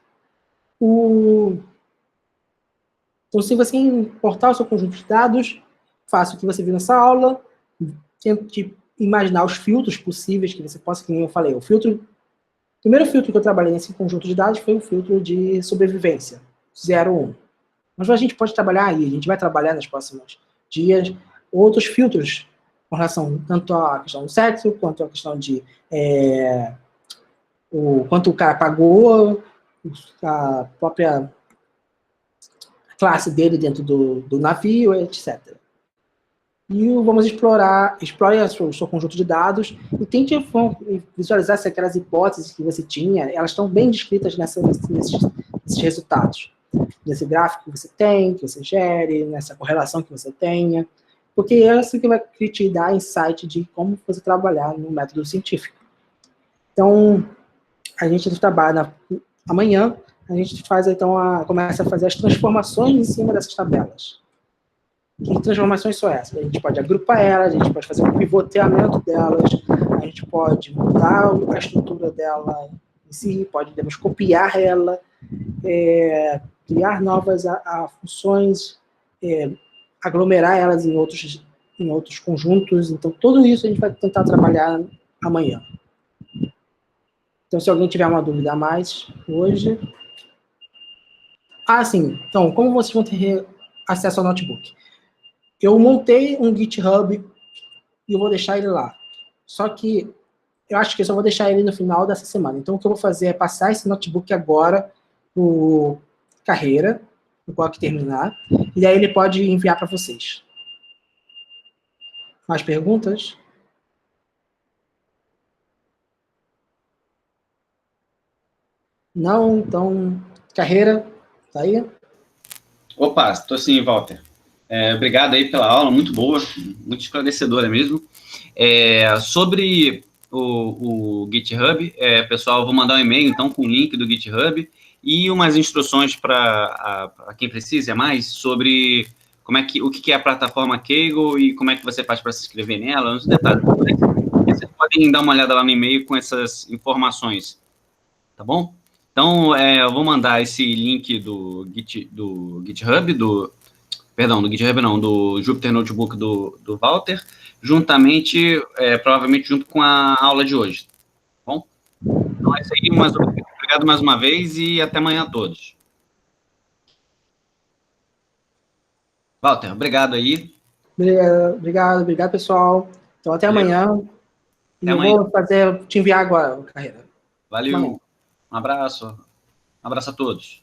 Então, se você importar o seu conjunto de dados, faça o que você viu nessa aula, tente imaginar os filtros possíveis que você possa, como eu falei, o primeiro filtro que eu trabalhei nesse conjunto de dados foi o filtro de sobrevivência, 0, 1. Mas a gente pode trabalhar aí, a gente vai trabalhar nos próximos dias outros filtros com relação tanto à questão do sexo, quanto à questão de quanto o cara pagou, a própria classe dele dentro do navio, etc. E vamos explore o seu conjunto de dados e tente visualizar se aquelas hipóteses que você tinha, elas estão bem descritas nesses resultados. Nesse gráfico que você tem, que você gere, nessa correlação que você tenha, porque é isso que vai te dar insight de como você trabalhar no método científico. Então, a gente trabalha amanhã, a gente faz, então, começa a fazer as transformações em cima dessas tabelas. Que transformações são essas? A gente pode agrupar elas, a gente pode fazer um pivoteamento delas, a gente pode mudar a estrutura dela em si, podemos copiar ela, criar novas funções, aglomerar elas em outros conjuntos. Então, tudo isso a gente vai tentar trabalhar amanhã. Então, se alguém tiver uma dúvida a mais hoje... sim. Então, como vocês vão ter acesso ao notebook? Eu montei um GitHub e eu vou deixar ele lá. Só que eu acho que eu só vou deixar ele no final dessa semana. Então, o que eu vou fazer é passar esse notebook agora pro Carreira, no qual que terminar, e aí ele pode enviar para vocês. Mais perguntas? Não? Então, Carreira, tá aí? Opa, estou sim, Walter. Obrigado aí pela aula, muito boa, muito esclarecedora mesmo. Sobre o GitHub. Pessoal, eu vou mandar um e-mail, então, com o link do GitHub e umas instruções para quem precisa mais sobre o que é a plataforma Kaggle e como é que você faz para se inscrever nela, uns detalhes. Vocês podem dar uma olhada lá no e-mail com essas informações, tá bom? Então, eu vou mandar esse link do GitHub, perdão, do GitHub não, do Jupyter Notebook do Walter, juntamente, provavelmente junto com a aula de hoje, tá bom? Então é isso aí, obrigado mais uma vez e até amanhã a todos. Walter, obrigado aí. Obrigado, pessoal. Então, até Valeu. amanhã. Até Eu amanhã. vou te enviar agora, Carreira. Valeu, um abraço a todos.